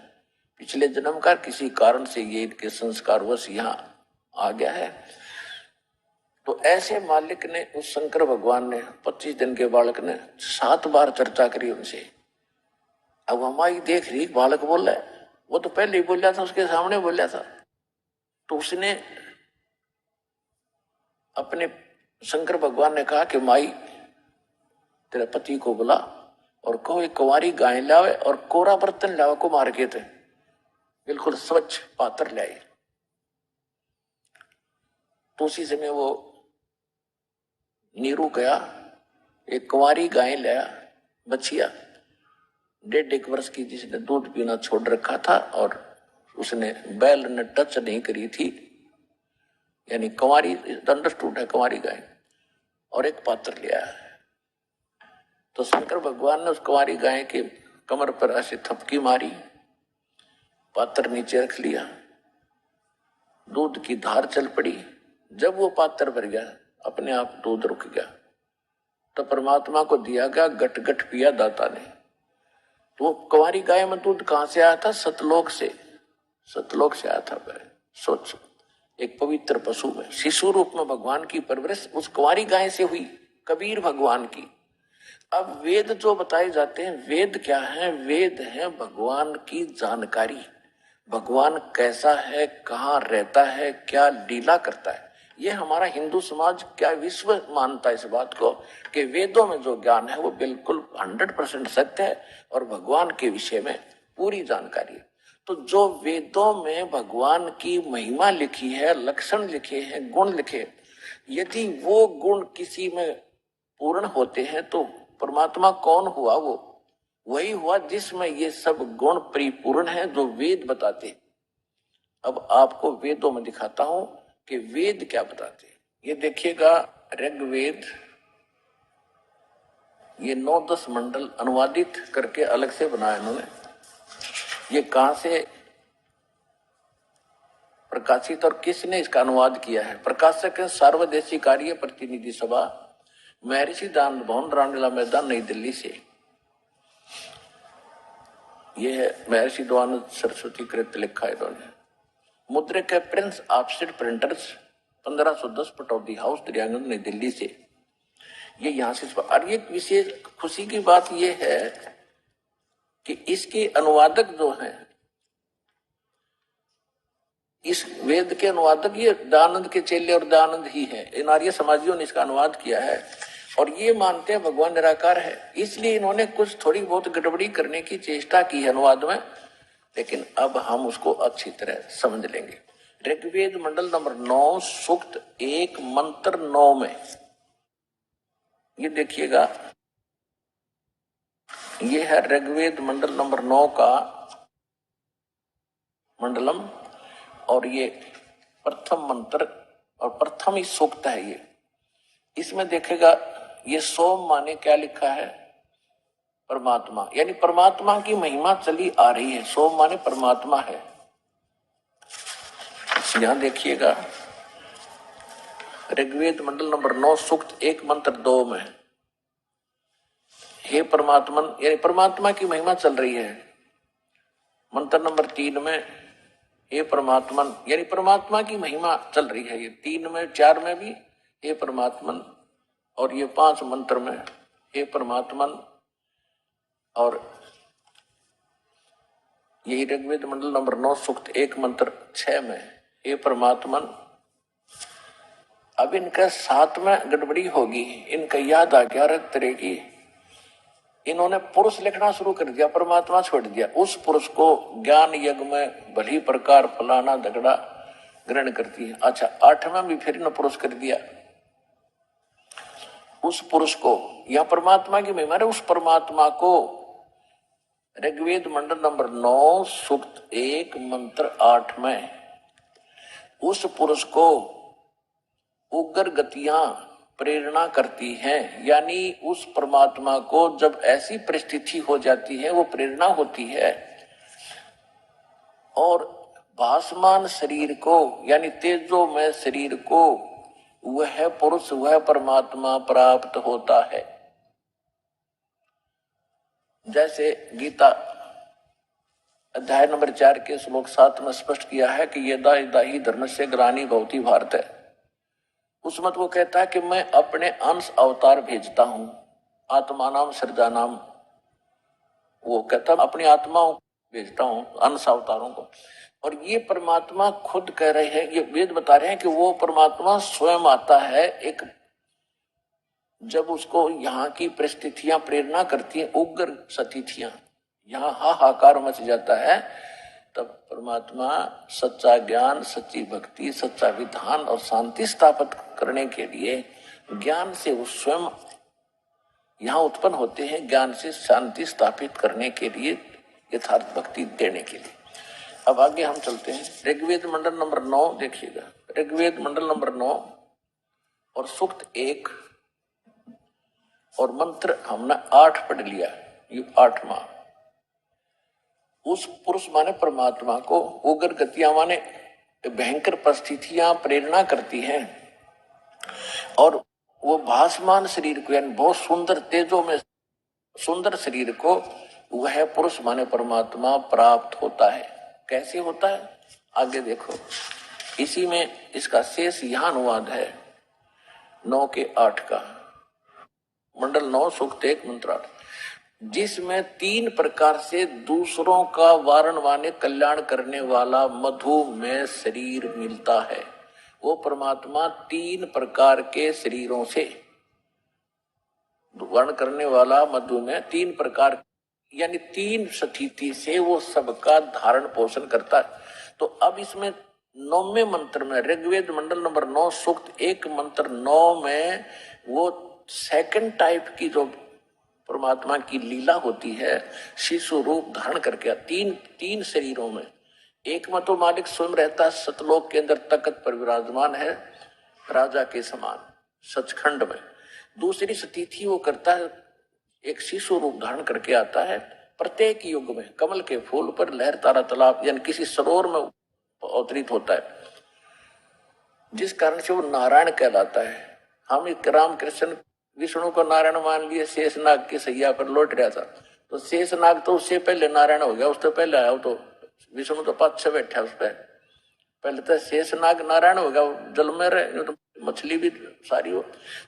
पिछले जन्म का किसी कारण से ये इनके संस्कारवश यहाँ आ गया है। तो ऐसे मालिक ने, उस शंकर भगवान ने 25 दिन के बालक ने 7 बार चर्चा करी उनसे। अब हमारी देख रही बालक बोल रहा है, वो तो पहले ही बोला था, उसके सामने बोला था। तो उसने अपने शंकर भगवान ने कहा कि माई तेरे पति को बुला और कहो एक कुंवारी गाय लावे और कोरा बर्तन लावे को मार के थे, बिल्कुल स्वच्छ पात्र लाए। तो उसी समय वो नीरू गया, एक कुंवारी गाय लाया, बछिया 1.5 वर्ष की, जिसने दूध पीना छोड़ रखा था और उसने बैल ने टच नहीं करी थी, यानी कुंवारी अंडरस्टूड है कुंवारी गाय, और एक पात्र लिया। तो शंकर भगवान ने उस कुंवारी गाय के कमर पर ऐसे थपकी मारी, पात्र नीचे रख लिया, दूध की धार चल पड़ी। जब वो पात्र भर गया, अपने आप दूध रुक गया। तो परमात्मा को दिया गया, गट गट पिया दाता ने। तो कुंवारी गाय में दूध कहां से आया था? सतलोक से, सतलोक से आया था। सोच, एक पवित्र पशु में शिशु रूप में भगवान की परवरिश उस कुंवारी गाय से हुई, कबीर भगवान की। अब वेद जो बताए जाते हैं, वेद क्या है? वेद है भगवान की जानकारी। भगवान कैसा है, कहाँ रहता है, क्या लीला करता है, ये हमारा हिंदू समाज, क्या विश्व मानता है इस बात को कि वेदों में जो ज्ञान है वो बिल्कुल 100% सत्य है और भगवान के विषय में पूरी जानकारी है। तो जो वेदों में भगवान की महिमा लिखी है, लक्षण लिखे हैं, गुण लिखे, यदि वो गुण किसी में पूर्ण होते हैं तो परमात्मा कौन हुआ? वो वही हुआ जिसमें ये सब गुण परिपूर्ण है जो वेद बताते। अब आपको वेदों में दिखाता हूं कि वेद क्या बताते हैं। ये देखिएगा, ऋग्वेद, ये 9-10 मंडल अनुवादित करके अलग से बनाया इन्होंने। ये कहां से प्रकाशित और किसने इसका अनुवाद किया है? प्रकाशक है सार्वदेशी कार्य प्रतिनिधि सभा, महर्षि दान भवन, रामलीला मैदान, नई दिल्ली से। ये है महर्षि दयानंद सरस्वती कृत लिखा है इन्होंने। मुद्रिक है Prince offset printers, 1510, Pataudi house, Daryaganj, नई दिल्ली से। ये यहां से। और ये विशेष खुशी की बात ये है कि इसके अनुवादक जो हैं, इस वेद के अनुवादक ये दयानंद के चेले और दयानंद ही है। इन आर्य समाजियों ने इसका अनुवाद किया है और ये मानते हैं भगवान निराकार है, इसलिए इन्होंने कुछ थोड़ी बहुत गड़बड़ी करने की चेष्टा की है अनुवाद में, लेकिन अब हम उसको अच्छी तरह समझ लेंगे। ऋग्वेद मंडल नंबर 9, सूक्त 1, मंत्र 9 में ये देखिएगा, ये है ऋग्वेद मंडल नंबर 9 का मंडलम, और ये प्रथम मंत्र और प्रथम ही सूक्त है। ये इसमें देखेगा, ये सोम माने क्या लिखा है? परमात्मा, यानी परमात्मा की महिमा चली आ रही है। सोम माने परमात्मा है। यहां देखिएगा, ऋग्वेद मंडल नंबर 9, सूक्त 1, मंत्र 2 में, हे परमात्मन, यानी परमात्मा की महिमा चल रही है। मंत्र नंबर 3 में, हे परमात्मन, यानी परमात्मा की महिमा चल रही है। ये 3 में, 4 में भी हे परमात्मन, और ये 5 मंत्र में हे परमात्मन, और यही ऋग्वेद मंडल नंबर 9, सूक्त 1, मंत्र 6 में हे परमात्मन। अब इनका 7 में गड़बड़ी होगी, इनका याद आ गया तरह की, इन्होंने पुरुष लिखना शुरू कर दिया, परमात्मा छोड़ दिया। उस पुरुष को ज्ञान यज्ञ में भली प्रकार फलाना दगड़ा ग्रहण करती है। अच्छा, 8 में भी फिर इन्होंने पुरुष कर दिया। उस पुरुष को, या परमात्मा की महिमा है, उस परमात्मा को ऋग्वेद मंडल नंबर 9, सूक्त 1, मंत्र 8 में, उस पुरुष को उग्र गतियां प्रेरणा करती हैं, यानी उस परमात्मा को जब ऐसी परिस्थिति हो जाती है, वो प्रेरणा होती है और भासमान शरीर को, यानी तेजोमय शरीर को वह पुरुष, वह परमात्मा प्राप्त होता है। जैसे गीता अध्याय नंबर 4 के श्लोक 7 में स्पष्ट किया है कि ये दाही धर्म से ग्लानि भवति भारत है। उसमें तो वो कहता है कि मैं अपने अंश अवतार भेजता हूं, आत्मा नाम सृजा नाम, वो कहता अपनी आत्माओं भेजता हूं, अंश अवतारों को। और ये परमात्मा खुद कह रहे हैं, ये वेद बता रहे हैं कि वो परमात्मा स्वयं आता है। एक जब उसको यहाँ की परिस्थितियां प्रेरणा करती हैं, उग्र सतिथियां, यहाँ हाहाकार मच जाता है, तब परमात्मा सच्चा ज्ञान, सच्ची भक्ति, सच्चा विधान और शांति स्थापित करने के लिए ज्ञान से वो स्वयं यहाँ उत्पन्न होते हैं, ज्ञान से शांति स्थापित करने के लिए, यथार्थ भक्ति देने के लिए। अब आगे हम चलते हैं। ऋग्वेद मंडल नंबर 9 देखिएगा। ऋग्वेद मंडल नंबर 9 और सूक्त 1 और मंत्र हमने 8 पढ़ लिया। ये 8वां। उस पुरुष माने परमात्मा को उग्र गतियां माने भयंकर परिस्थितियां प्रेरणा करती हैं, और वो भासमान शरीर को, यानी बहुत सुंदर तेजों में सुंदर शरीर को वह पुरुष माने परमात्मा प्राप्त होता है। कैसे होता है आगे देखो। इसी में इसका शेष यहां अनुवाद है 9 के 8 का, मंडल 9 सूक्त 1 मंत्र 8, जिसमें 3 प्रकार से दूसरों का वारण वाने कल्याण करने वाला मधु में शरीर मिलता है। वो परमात्मा 3 प्रकार के शरीरों से वर्ण करने वाला मधु में 3 प्रकार, यानी 3 स्थिति से वो सबका धारण पोषण करता है। तो अब इसमें 9वें मंत्र में, ऋग्वेद मंडल नंबर 9 सूक्त 1 मंत्र 9 में वो सेकंड टाइप की जो परमात्मा की लीला होती है, शिशु रूप धारण करके तीन शरीरों में। एक में तो मालिक स्वयं रहता, सतलोक के अंदर तख्त पर विराजमान है राजा के समान सचखंड में। दूसरी स्थिति वो करता है, एक शिशु रूप धारण करके आता है प्रत्येक युग में, कमल के फूल पर, लहर तारा तालाब यानी किसी सरोवर में अवतरित होता है, जिस कारण से वो नारायण कहलाता है। हम एक रामकृष्ण विष्णु को नारायण मान लिए, शेषनाग की सैया पर लौट रहा था, तो शेषनाग तो उससे पहले नारायण हो गया, उससे पहले आया, तो विष्णु तो पाछे बैठा उस पर, पहले तो शेषनाग नारायण हो गया, जल में रहे, तो मछली भी सारी हो।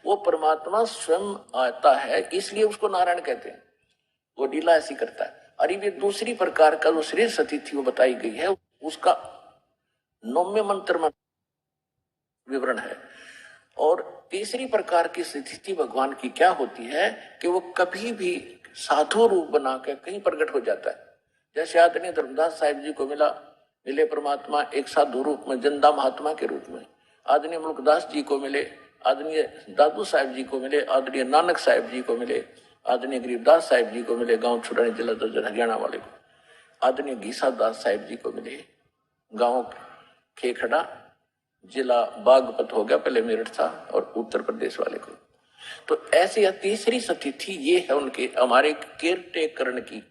वो परमात्मा स्वयं आता है, इसलिए उसको नारायण कहते हैं। वो लीला ऐसी करता है। और ये दूसरी प्रकार का जो शरीर स्थिति वो बताई गई है, उसका 9वें मंत्र में विवरण है। और तीसरी प्रकार की स्थिति भगवान की क्या होती है कि वो कभी भी साधु रूप बना के कहीं प्रकट हो जाता है। जैसे आदरणीय धर्मदास साहिब जी को मिले परमात्मा एक साधु रूप में, जिंदा महात्मा के रूप में। आदरणीय मुल्कदास जी को मिले, आदरणीय दादू साहिब जी को मिले, आदरणीय नानक साहिब जी को मिले, आदरणीय गरीबदास साहिब जी को मिले, गांव छुड़ाने जिला दर्जन हरियाणा वाले को, आदरणीय घीसा दास साहिब जी को मिले, गांव खेखड़ा जिला बागपत हो गया, पहले मेरठ था, और उत्तर प्रदेश वाले को। तो ऐसी तीसरी स्थिति ये है उनके हमारे केयर टेक करने की।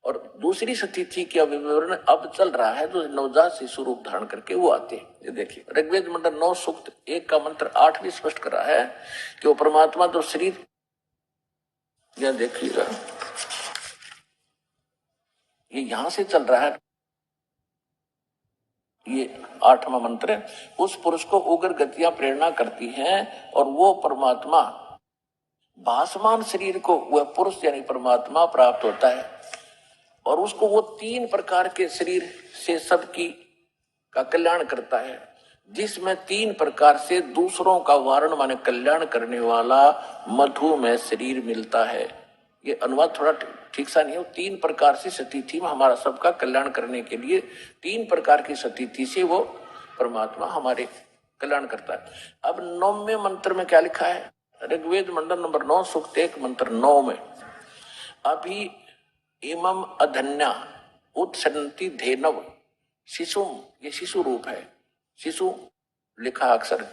और दूसरी स्थिति का विवरण अब चल रहा है, जो नवजात शिशु रूप धारण करके वो आते हैं। ये देखिए ऋग्वेद मंडल 9 सूक्त 1 का मंत्र 8 भी स्पष्ट कर रहा है कि वो परमात्मा तो शरीर, यह देखिएगा ये यहां से चल रहा है, ये 8वां मंत्र, उस पुरुष को उग्र गतियां प्रेरणा करती हैं, और वो परमात्मा भासमान शरीर को वह पुरुष यानी परमात्मा प्राप्त होता है, और उसको वो 3 प्रकार के शरीर से सबकी का कल्याण करता है, जिसमें 3 प्रकार से दूसरों का वारण माने कल्याण करने वाला मधु में शरीर मिलता है। ये अनुवाद थोड़ा ठीक सा नहीं है। 3 प्रकार से स्थिति में हमारा सबका कल्याण करने के लिए 3 प्रकार की स्थिति से वो परमात्मा हमारे कल्याण करता है। अब 9वें मंत्र में क्या लिखा है, ऋग्वेद मंडल नंबर 9 सूक्त 1 मंत्र 9 में, अभी इमम अधन्या उत्सन्नति धेनव शिशुम, ये शिशु रूप है, शिशु लिखा अक्षर,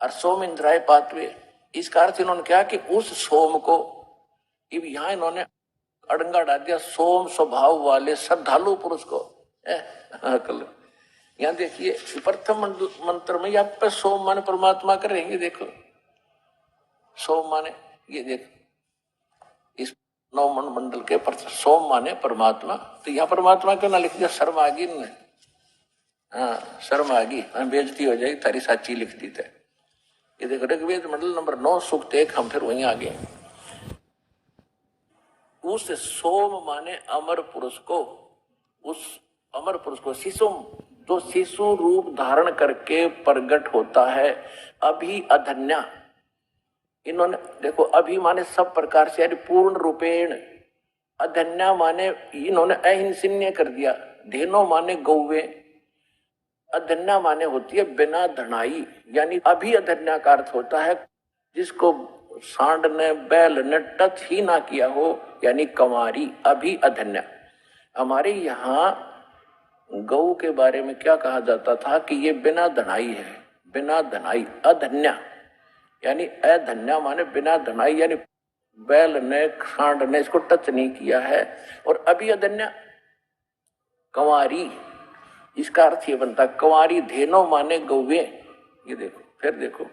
और सोम इंद्राय पातवे। इसका अर्थ इन्होंने क्या कि उस सोम को, यहाँ इन्होंने अड़ंगा डाल दिया, सोम स्वभाव वाले श्रद्धालु पुरुष को। यहाँ देखिए प्रथम मंत्र में यहाँ पे सोम माने परमात्मा करेंगे, देखो सोम माने ये देखो, इस नौ मंडल के सोम माने परमात्मा, तो यहाँ परमात्मा क्यों ना लिख दिया शर्मागी ने? हाँ शर्मागी, बेइज्जती हो जाएगी, थारी साची लिख दी थे। ये देखो ऋग्वेद मंडल नंबर 9 सूक्त 1, हम फिर वहीं आ गए। उस सोम माने अमर पुरुष को, उस अमर पुरुष को शिशुम, जो शिशु रूप धारण करके प्रकट होता है, अभी अधन्या। इन्होंने देखो अभी माने सब प्रकार से, यानी पूर्ण रूपेण, अधन्या माने इन्होंने अहिंसन्य कर दिया, धेनो माने गौवे, अधन्या माने होती है बिना धनाई, यानी अभी अधन्या का अर्थ होता है जिसको सांड ने बैल ने टच ही ना किया हो, यानी कंवारी, अभी अधन्या। हमारे यहाँ गौ के बारे में क्या कहा जाता था कि ये बिना धनाई है, बिना धनाई, अधन्या यानी अधन्या माने बिना धनाई, यानी बैल ने सांड ने इसको टच नहीं किया है। और अभी अधन्या कंवारी, इसका अर्थ ये बनता है कंवारी, धेनो माने गौवे। ये देखो फिर देखो,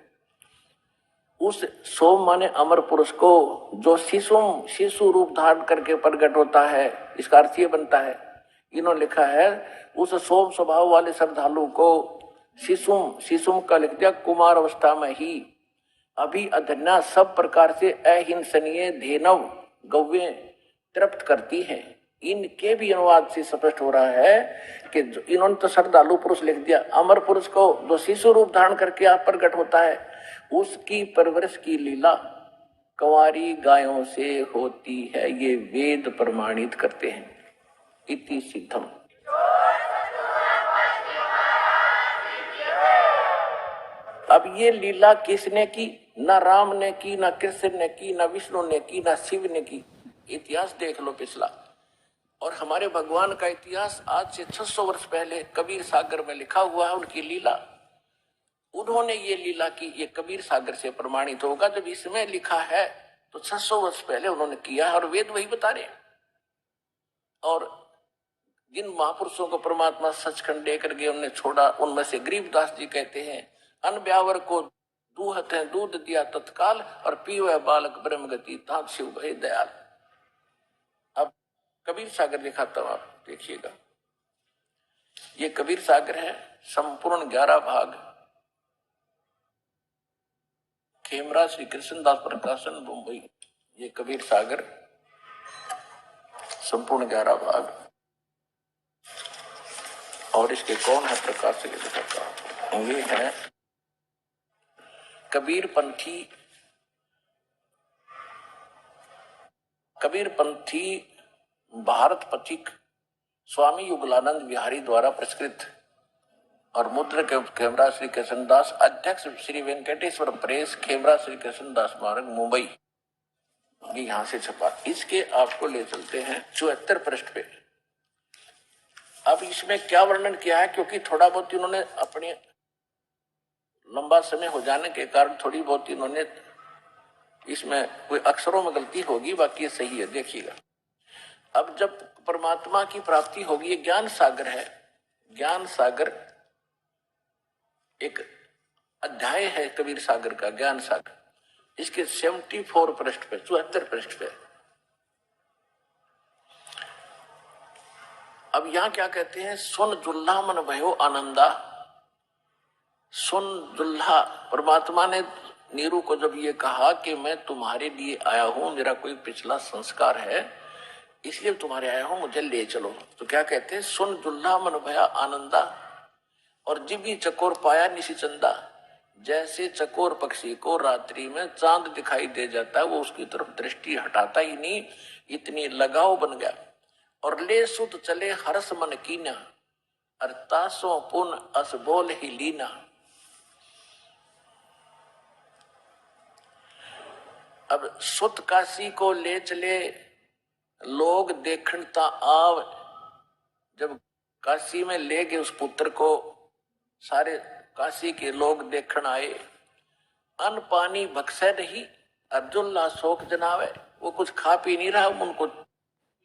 उस सोम माने अमर पुरुष को जो शिशु रूप धारण करके प्रकट होता है, इसका अर्थ ये बनता है, इन्होंने लिखा है उस सोम स्वभाव वाले श्रद्धालु को शिशुम का लिख दिया कुमार अवस्था में ही, अभी अधन्या सब प्रकार से अहिंसनीय धेनव गव्य तृप्त करती है। इनके भी अनुवाद से स्पष्ट हो रहा है कि इन्होंने तो श्रद्धालु पुरुष लिख दिया, अमर पुरुष को जो शिशु रूप धारण करके आप प्रकट होता है, उसकी परवरिश की लीला कंवारी गायों से होती है, ये वेद प्रमाणित करते हैं। इति सिद्धम। अब ये लीला किसने की? ना राम ने की, ना कृष्ण ने की, ना विष्णु ने की, ना शिव ने की। इतिहास देख लो पिछला। और हमारे भगवान का इतिहास आज से 600 वर्ष पहले कबीर सागर में लिखा हुआ है, उनकी लीला। उन्होंने ये लीला की, ये कबीर सागर से प्रमाणित होगा। जब इसमें लिखा है तो 600 वर्ष पहले उन्होंने किया है और वेद वही बता रहे हैं। और जिन महापुरुषों को परमात्मा सचखंड देकर के उन्हें छोड़ा, उनमें से गरीबदास जी कहते हैं, अन ब्यावर को दूहत है दूध दिया तत्काल, और पीवे बालक ब्रह्म गति तात शिव भय दयाल। अब कबीर सागर दिखाता हूं, आप देखिएगा। ये कबीर सागर है, संपूर्ण 11 भाग, खेमरा श्री कृष्णदास प्रकाशन मुंबई। ये कबीर सागर संपूर्ण 11 भाग, और इसके कौन है प्रकाशक? ये है कबीर पंथी भारत पथिक स्वामी युगलानंद बिहारी द्वारा प्रस्कृत और मुद्रक खेमरा श्री कृष्णदास, अध्यक्ष श्री वेंकटेश्वर प्रेस, खेमरा श्री कृष्णदास मार्ग मुंबई। यहां से छपा। इसके आपको ले चलते हैं 74 पृष्ठ पे। अब इसमें क्या वर्णन किया है, क्योंकि थोड़ा बहुत इन्होंने अपने लंबा समय हो जाने के कारण थोड़ी बहुत इन्होंने इसमें कोई अक्षरों में गलती होगी, बाकी ये सही है, देखिएगा। अब जब परमात्मा की प्राप्ति होगी, ये ज्ञान सागर है। ज्ञान सागर एक अध्याय है कबीर सागर का, ज्ञान सागर। इसके 74 पृष्ठ पे, 74 पृष्ठ पे। अब यहां क्या कहते हैं, सुन जुल्हा मन भयो आनंदा। सुन जुल्हा, परमात्मा ने नीरू को जब ये कहा कि मैं तुम्हारे लिए आया हूं, मेरा कोई पिछला संस्कार है इसलिए तुम्हारे आया हूं, मुझे ले चलो। तो क्या कहते हैं, सुन जुल्हा मन भया आनंदा, और जिभी चकोर पाया निशी चंदा। जैसे चकोर पक्षी को रात्रि में चांद दिखाई दे जाता है, वो उसकी तरफ दृष्टि हटाता ही नहीं, इतनी लगाव बन गया। और ले सुत चले हर्ष मन कीना, अरतासों पुन अस बोल ही लीना। अब सुत काशी को ले चले, लोग देखता आव। जब काशी में ले गए उस पुत्र को, सारे काशी के लोग देखण आए। अन्न पानी बख्शे नहीं, अर्जुल्ला शोक जनावे। वो कुछ खा पी नहीं रहा, उनको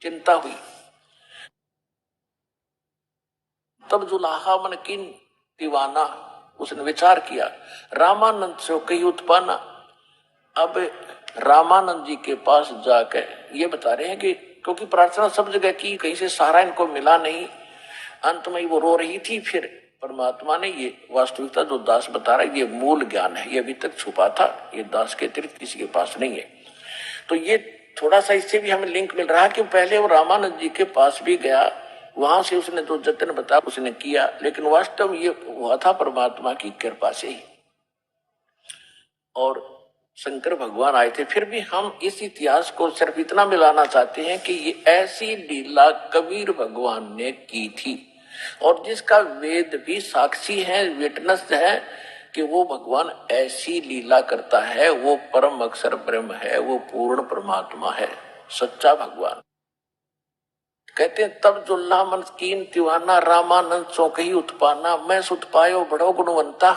चिंता हुई। तब जुलाहा मन किन दीवाना, उसने विचार किया, रामानंद से कई उत्पाना। अब रामानंद जी के पास जाकर ये बता रहे हैं कि क्योंकि प्रार्थना सब जगह की, कहीं से सहारा इनको मिला नहीं, अंत में वो रो रही थी। फिर परमात्मा ने ये वास्तविकता जो दास बता रहा है, ये मूल ज्ञान है, ये अभी तक छुपा था, ये दास के अतिरिक्त किसी के पास नहीं है। तो ये थोड़ा सा इससे भी हमें लिंक मिल रहा है कि पहले वो रामानंद जी के पास भी गया, वहां से उसने जो जतन बताया उसने किया, लेकिन वास्तव ये हुआ था परमात्मा की कृपा से ही। और शंकर भगवान आए थे। फिर भी हम इस इतिहास को सिर्फ इतना मिलाना चाहते हैं कि ये ऐसी लीला कबीर भगवान ने की थी, और जिसका वेद भी साक्षी है, विटनेस है कि वो भगवान ऐसी लीला करता है। वो परम अक्षर ब्रह्म है, वो पूर्ण परमात्मा है, सच्चा भगवान। कहते हैं तब जुल्ला मन कीन तिवाना, रामानंद सो कही उत्पाना, मैं सुत पायो बड़ो गुणवंता,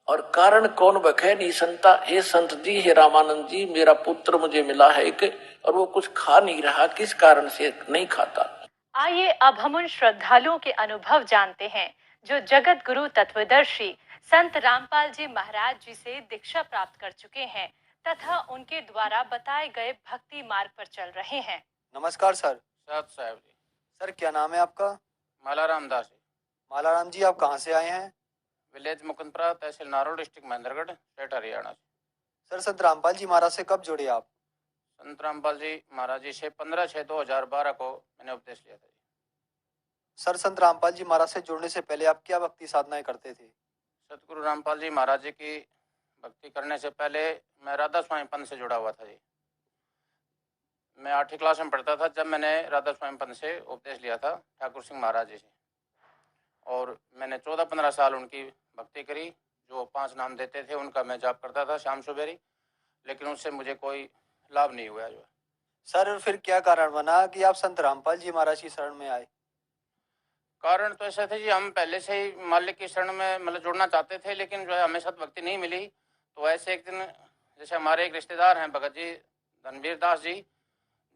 और कारण कौन बखे नहीं संता। हे संत जी, हे रामानंद जी, मेरा पुत्र मुझे मिला है एक, और वो कुछ खा नहीं रहा, किस कारण से नहीं खाता। आइए अब हम उन श्रद्धालुओं के अनुभव जानते हैं जो जगत गुरु तत्वदर्शी संत रामपाल जी महाराज जी से दीक्षा प्राप्त कर चुके हैं तथा उनके द्वारा बताए गए भक्ति मार्ग पर चल रहे हैं। नमस्कार सर। साहब जी। सर क्या नाम है आपका? मालाराम दास। मालाराम जी, आप कहाँ से आए हैं? Village Mukundpura, tehsil Narol, district Mahendragarh, state Haryana. Sir Sant Rampal जी महाराज से कब जुड़े आप? संत रामपाल जी महाराज जी से 15/6/2012 को मैंने उपदेश लिया था। सर संत रामपाल जी महाराज से जुड़ने से पहले आप क्या भक्ति साधनाएं करते थे? सतगुरु रामपाल जी महाराज जी की भक्ति करने से पहले मैं राधा स्वामी पंथ से जुड़ा हुआ था जी। मैं 8वीं क्लास में पढ़ता था जब मैंने राधा स्वामी पंथ से उपदेश लिया था ठाकुर सिंह महाराज जी से, और मैंने 14-15 साल उनकी भक्ति करी। जो 5 नाम देते थे उनका मैं जाप करता था शाम सुबेरी, लेकिन उससे मुझे कोई लाभ नहीं हुआ। जो सर फिर क्या कारण बना कि आप संत रामपाल जी महाराज की शरण में आए? कारण तो ऐसा था जी, हम पहले से ही मालिक की शरण में मतलब जुड़ना चाहते थे, लेकिन जो है हमें सद्भक्ति नहीं मिली। तो ऐसे एक दिन जैसे हमारे एक रिश्तेदार हैं भगत जी धनवीर दास जी,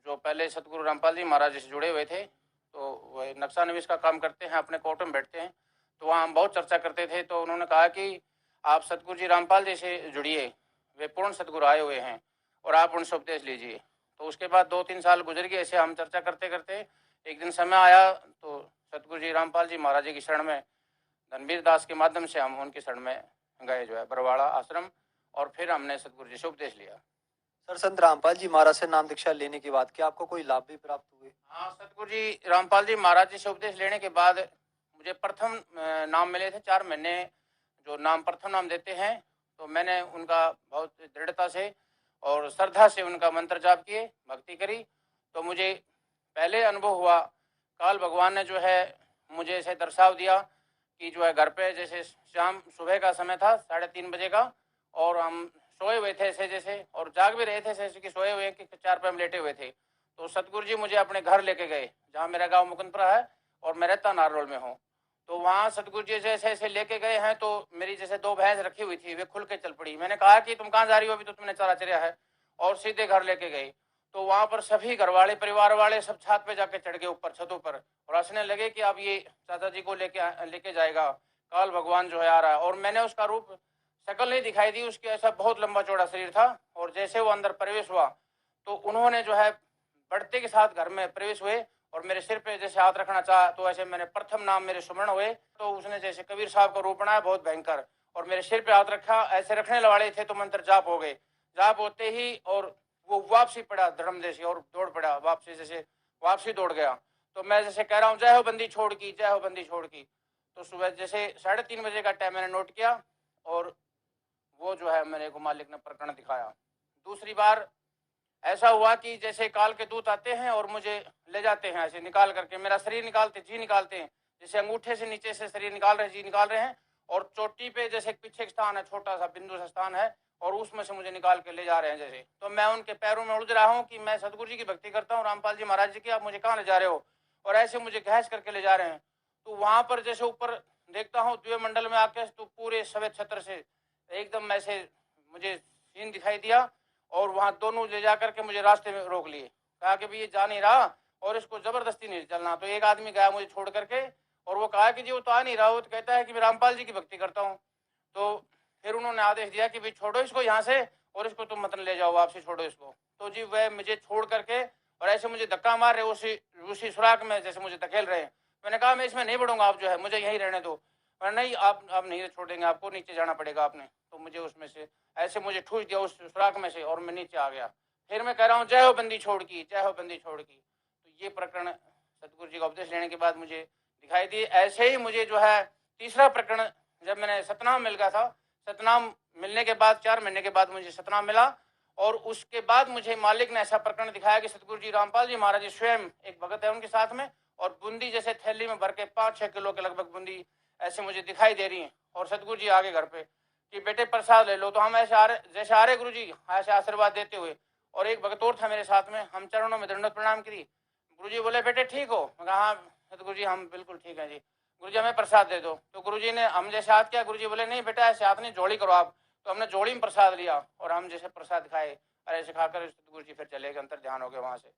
जो पहले सतगुरु रामपाल जी महाराज जी से जुड़े हुए थे, तो वह नक्शा निवीस का काम करते हैं, अपने कोर्ट में बैठते हैं। तो वहाँ हम बहुत चर्चा करते थे। तो उन्होंने कहा कि आप सतगुरु जी रामपाल जी से जुड़िए, वे पूर्ण सतगुरु आए हुए हैं, और आप उनसे उपदेश लीजिए। तो उसके बाद 2-3 साल गुजर गए, ऐसे हम चर्चा करते करते एक दिन समय आया तो सतगुरु जी रामपाल जी महाराज जी की शरण में धनवीर दास के माध्यम से हम उनकी शरण में गए, जो है बरवाड़ा आश्रम, और फिर हमने सतगुरु जी से उपदेश लिया। सर संत रामपाल जी महाराज से नाम दीक्षा लेने के बाद क्या आपको कोई लाभ भी प्राप्त हुए? हाँ, सतगुरु जी रामपाल जी महाराज जी से उपदेश लेने के बाद मुझे प्रथम नाम मिले थे। 4 महीने जो नाम प्रथम नाम देते हैं, तो मैंने उनका बहुत दृढ़ता से और श्रद्धा से उनका मंत्र जाप किए, भक्ति करी। तो मुझे पहले अनुभव हुआ, काल भगवान ने जो है मुझे ऐसे दर्शाव दिया कि जो है घर पे जैसे शाम सुबह का समय था 3:30 बजे का, और हम सोए हुए थे ऐसे जैसे, और जाग भी रहे थे ऐसे कि सोए हुए कि 4 पे हम लेटे हुए थे। तो सतगुरु जी मुझे अपने घर लेके गए, जहाँ मेरा गांव मुकुंदपुरा है और मैं रहता नारोल में हूँ। तो वहाँ सतगुरु जी जैसे ऐसे लेके गए हैं, तो मेरी जैसे 2 भैंस रखी हुई थी, वे खुल के चल पड़ी। मैंने कहा कि तुम कहाँ जा रही हो, अभी तो तुमने चरा चरिया है, और सीधे घर लेके गए। तो वहाँ पर सभी घर वाले परिवार वाले सब छत पे जाके चढ़ गए, ऊपर छतों पर, और हंसने लगे कि अब ये चाचा जी को लेके जाएगा, काल भगवान जो है आ रहा है। और मैंने उसका रूप शक्ल नहीं दिखाई दी, उसके ऐसा बहुत लंबा चौड़ा शरीर था। और जैसे वो अंदर प्रवेश हुआ तो उन्होंने जो है बढ़ते के साथ घर में प्रवेश हुए, और मेरे सिर पे जैसे हाथ रखना चाहा, तो ऐसे मैंने प्रथम नाम मेरे सुमरण हुए। तो उसने जैसे कबीर साहब का रूप बनाया बहुत भयंकर, और मेरे सिर पे हाथ रखा, ऐसे रखने वाले थे तो मंत्र जाप हो गए। जाप होते ही और वो वापसी पड़ा धर्म जैसे, और दौड़ पड़ा वापसी, जैसे वापसी दौड़ गया। तो मैं जैसे कह रहा हूँ जय हो बंदी छोड़ की, जय हो बंदी छोड़ की। तो सुबह जैसे 3:30 बजे का टाइम मैंने नोट किया, और वो जो है मेरे को मालिक ने प्रकरण दिखाया। दूसरी बार ऐसा हुआ कि जैसे काल के दूत आते हैं और मुझे ले जाते हैं ऐसे निकाल करके, मेरा शरीर निकालते, जी निकालते हैं, जैसे अंगूठे से नीचे से शरीर निकाल रहे, जी निकाल रहे हैं, और चोटी पे जैसे पीछे स्थान है, छोटा सा बिंदु सा स्थान है, और उसमें से मुझे निकाल के ले जा रहे हैं जैसे। तो मैं उनके पैरों में उलझ रहा हूँ कि मैं सतगुरु जी की भक्ति करता हूँ, रामपाल जी महाराज जी की, आप मुझे कहाँ ले जा रहे हो, और ऐसे मुझे घैस करके ले जा रहे हैं। तो वहाँ पर जैसे ऊपर देखता हूँ द्वितीय मंडल में आके, तो पूरे सफेद छत्र से एकदम ऐसे मुझे सीन दिखाई दिया, और वहाँ दोनों ले जा करके मुझे रास्ते में रोक लिए, कहा कि भाई ये जा नहीं रहा और इसको जबरदस्ती नहीं चलना। तो एक आदमी गया मुझे छोड़ करके, और वो कहा कि जी वो तो आ नहीं रहा, वो तो कहता है कि मैं रामपाल जी की भक्ति करता हूँ। तो फिर उन्होंने आदेश दिया कि भाई छोड़ो इसको यहाँ से, और इसको तुम मत ले जाओ, वापसी छोड़ो इसको। तो जी वह मुझे छोड़ करके और ऐसे मुझे धक्का मार रहे, उसी उसी सुराख में जैसे मुझे धकेल रहे हैं। मैंने कहा मैं इसमें नहीं बढ़ूंगा, आप जो है मुझे यहीं रहने दो। नहीं, आप नहीं छोड़ेंगे, आपको नीचे जाना पड़ेगा आपने। तो मुझे उसमें से ऐसे मुझे ठूस दिया उस सुराख में से और मैं नीचे आ गया। फिर मैं कह रहा हूँ जय हो बंदी छोड़ की, जय हो बंदी छोड़ की। तो ये प्रकरण सतगुरु जी का उपदेश लेने के बाद मुझे दिखाई दी। ऐसे ही मुझे जो है तीसरा प्रकरण, जब मैंने सतनाम मिल गया था, सतनाम मिलने के बाद 4 महीने के बाद मुझे सतनाम मिला और उसके बाद मुझे मालिक ने ऐसा प्रकरण दिखाया कि सतगुरु जी रामपाल जी महाराज जी स्वयं, एक भगत है उनके साथ में, और बूंदी जैसे थैली में भर के 5-6 किलो के लगभग बूंदी ऐसे मुझे दिखाई दे रही है। और सतगुरु जी आगे घर पे कि बेटे प्रसाद ले लो। तो हम ऐसे जैसे आ रहे गुरु जी ऐसे आशीर्वाद देते हुए, और एक भगत और था मेरे साथ में, हम चरणों में दंडवत प्रणाम करी। गुरु जी बोले बेटे ठीक हो? मैं कहा हाँ सतगुरु जी हम बिल्कुल ठीक है जी। गुरु जी हमें प्रसाद दे दो। तो गुरु जी ने हम जैसे हाथ किया, गुरु जी बोले नहीं बेटा ऐसे हाथ नहीं, जोड़ी करो आप। तो हमने जोड़ी में प्रसाद लिया और हम जैसे प्रसाद खाए और ऐसे खाकर सतगुरु जी फिर चले गए, अंतर ध्यान हो गए वहाँ से।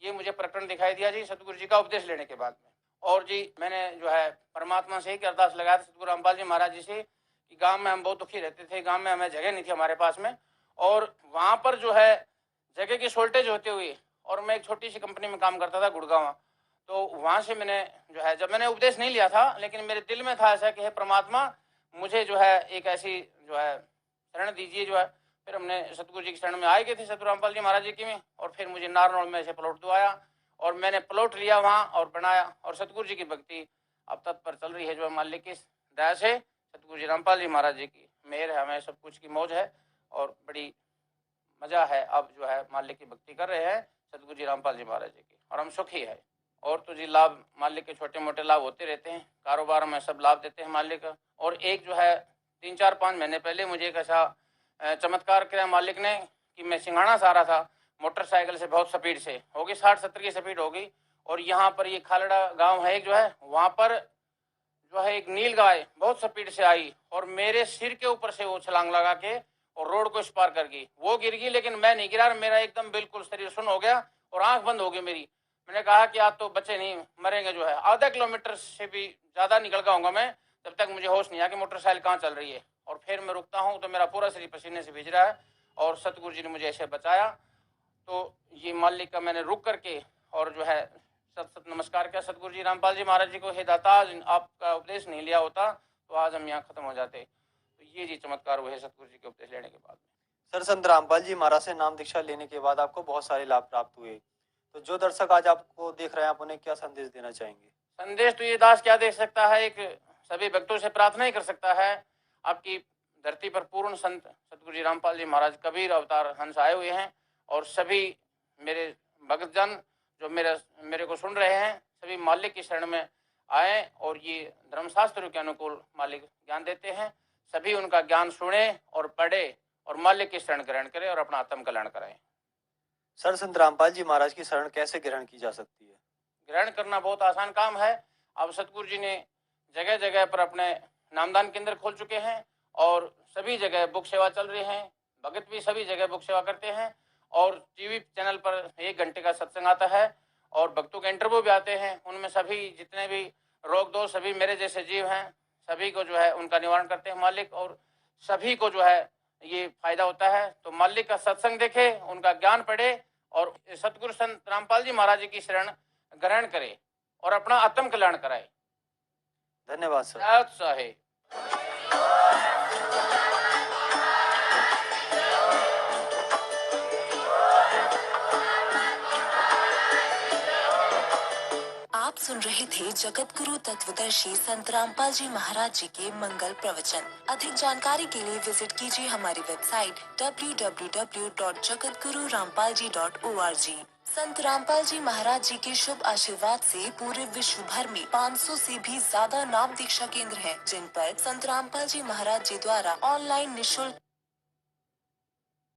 ये मुझे प्रकरण दिखाई दिया जी सतगुरु जी का उपदेश लेने के बाद में। और जी मैंने जो है परमात्मा से ही अरदास लगाया था सतगुरु रामपाल जी महाराज जी से कि गांव में हम बहुत दुखी रहते थे, गांव में हमें जगह नहीं थी हमारे पास में, और वहाँ पर जो है जगह की शॉर्टेज होते हुए, और मैं एक छोटी सी कंपनी में काम करता था गुड़गांव। तो वहाँ से मैंने जो है, जब मैंने उपदेश नहीं लिया था लेकिन मेरे दिल में था ऐसा कि हे परमात्मा मुझे जो है एक ऐसी जो है शरण दीजिए जो है। फिर हमने सतगुरु जी की शरण में आए गए थे सतगुरु रामपाल जी महाराज जी की में, और फिर मुझे नारनौल में ऐसे प्लॉट दुआया और मैंने प्लॉट लिया वहाँ और बनाया। और सतगुरु जी की भक्ति अब तत्पर चल रही है जो है मालिक की दया से, सतगुरु जी रामपाल जी महाराज जी की मेहर है, हमें सब कुछ की मौज है और बड़ी मजा है। अब जो है मालिक की भक्ति कर रहे हैं सतगुरु जी रामपाल जी महाराज जी की, और हम सुखी है। और तो जी लाभ मालिक के छोटे मोटे लाभ होते रहते हैं, कारोबार में सब लाभ देते हैं मालिक। और एक जो है 3-4-5 महीने पहले मुझे एक ऐसा चमत्कार किया मालिक ने कि मैं सिंघाड़ा से आ रहा था मोटरसाइकिल से, बहुत स्पीड से होगी, 60-70 की स्पीड होगी, और यहाँ पर ये खालड़ा गांव है एक जो है, वहाँ पर जो है एक नील गाय बहुत स्पीड से आई और मेरे सिर के ऊपर से वो छलांग लगा के और रोड को इस पार कर गई। वो गिर गई लेकिन मैं नहीं गिरा, मेरा एकदम बिल्कुल शरीर सुन्न हो गया और आंख बंद हो गई मेरी। मैंने कहा कि आज तो बच्चे नहीं मरेंगे जो है। आधा किलोमीटर से भी ज़्यादा निकल गया होगा मैं, तब तक मुझे होश नहीं आया कि मोटरसाइकिल कहाँ चल रही है। और फिर मैं रुकता हूँ तो मेरा पूरा शरीर पसीने से भीज रहा है और सतगुरु जी ने मुझे ऐसे बचाया। तो ये मालिक का मैंने रुक करके और जो है सत नमस्कार किया सतगुरु जी रामपाल जी महाराज जी को, हे दाता आपका उपदेश नहीं लिया होता तो आज हम यहाँ खत्म हो जाते। तो ये जी चमत्कार हुए सतगुरु जी के उपदेश लेने के बाद। सर संत रामपाल जी महाराज से नाम दीक्षा लेने के बाद आपको बहुत सारे लाभ प्राप्त हुए, तो जो दर्शक आज आपको देख रहे हैं आप उन्हें क्या संदेश देना चाहेंगे? संदेश तो ये दास क्या दे सकता है, एक सभी भक्तों से प्रार्थना ही कर सकता है। आपकी धरती पर पूर्ण संत सतगुरु जी रामपाल जी महाराज कबीर अवतार हंस आए हुए हैं, और सभी मेरे भक्तजन जो मेरे को सुन रहे हैं सभी मालिक की शरण में आए और ये धर्मशास्त्रों के अनुकूल मालिक ज्ञान देते हैं। सभी उनका ज्ञान सुने और पढ़े और मालिक की शरण ग्रहण करें और अपना आत्म कल्याण कराएं। सर संत रामपाल जी महाराज की शरण कैसे ग्रहण की जा सकती है? ग्रहण करना बहुत आसान काम है। अब सतगुरु जी ने जगह जगह पर अपने नामदान केंद्र खोल चुके हैं और सभी जगह बुक सेवा चल रही है। भगत भी सभी जगह बुक सेवा करते हैं और टीवी चैनल पर 1 घंटे का सत्संग आता है और भक्तों के इंटरव्यू भी आते हैं। उनमें सभी जितने भी रोग दोष सभी मेरे जैसे जीव हैं सभी को जो है उनका निवारण करते हैं मालिक, और सभी को जो है ये फायदा होता है। तो मालिक का सत्संग देखे, उनका ज्ञान पढ़े और सतगुरु संत रामपाल जी महाराज जी की शरण ग्रहण करे और अपना आत्म कल्याण कराए। धन्यवाद सर। साहेब। आप सुन रहे थे जगत गुरु तत्वदर्शी संत रामपाल जी महाराज जी के मंगल प्रवचन। अधिक जानकारी के लिए विजिट कीजिए हमारी वेबसाइट www.jagatgururampalji.org। संत रामपाल जी महाराज जी के शुभ आशीर्वाद से पूरे विश्व भर में 500 से भी ज्यादा नाम दीक्षा केंद्र हैं, जिन पर संत रामपाल जी महाराज जी द्वारा ऑनलाइन निःशुल्क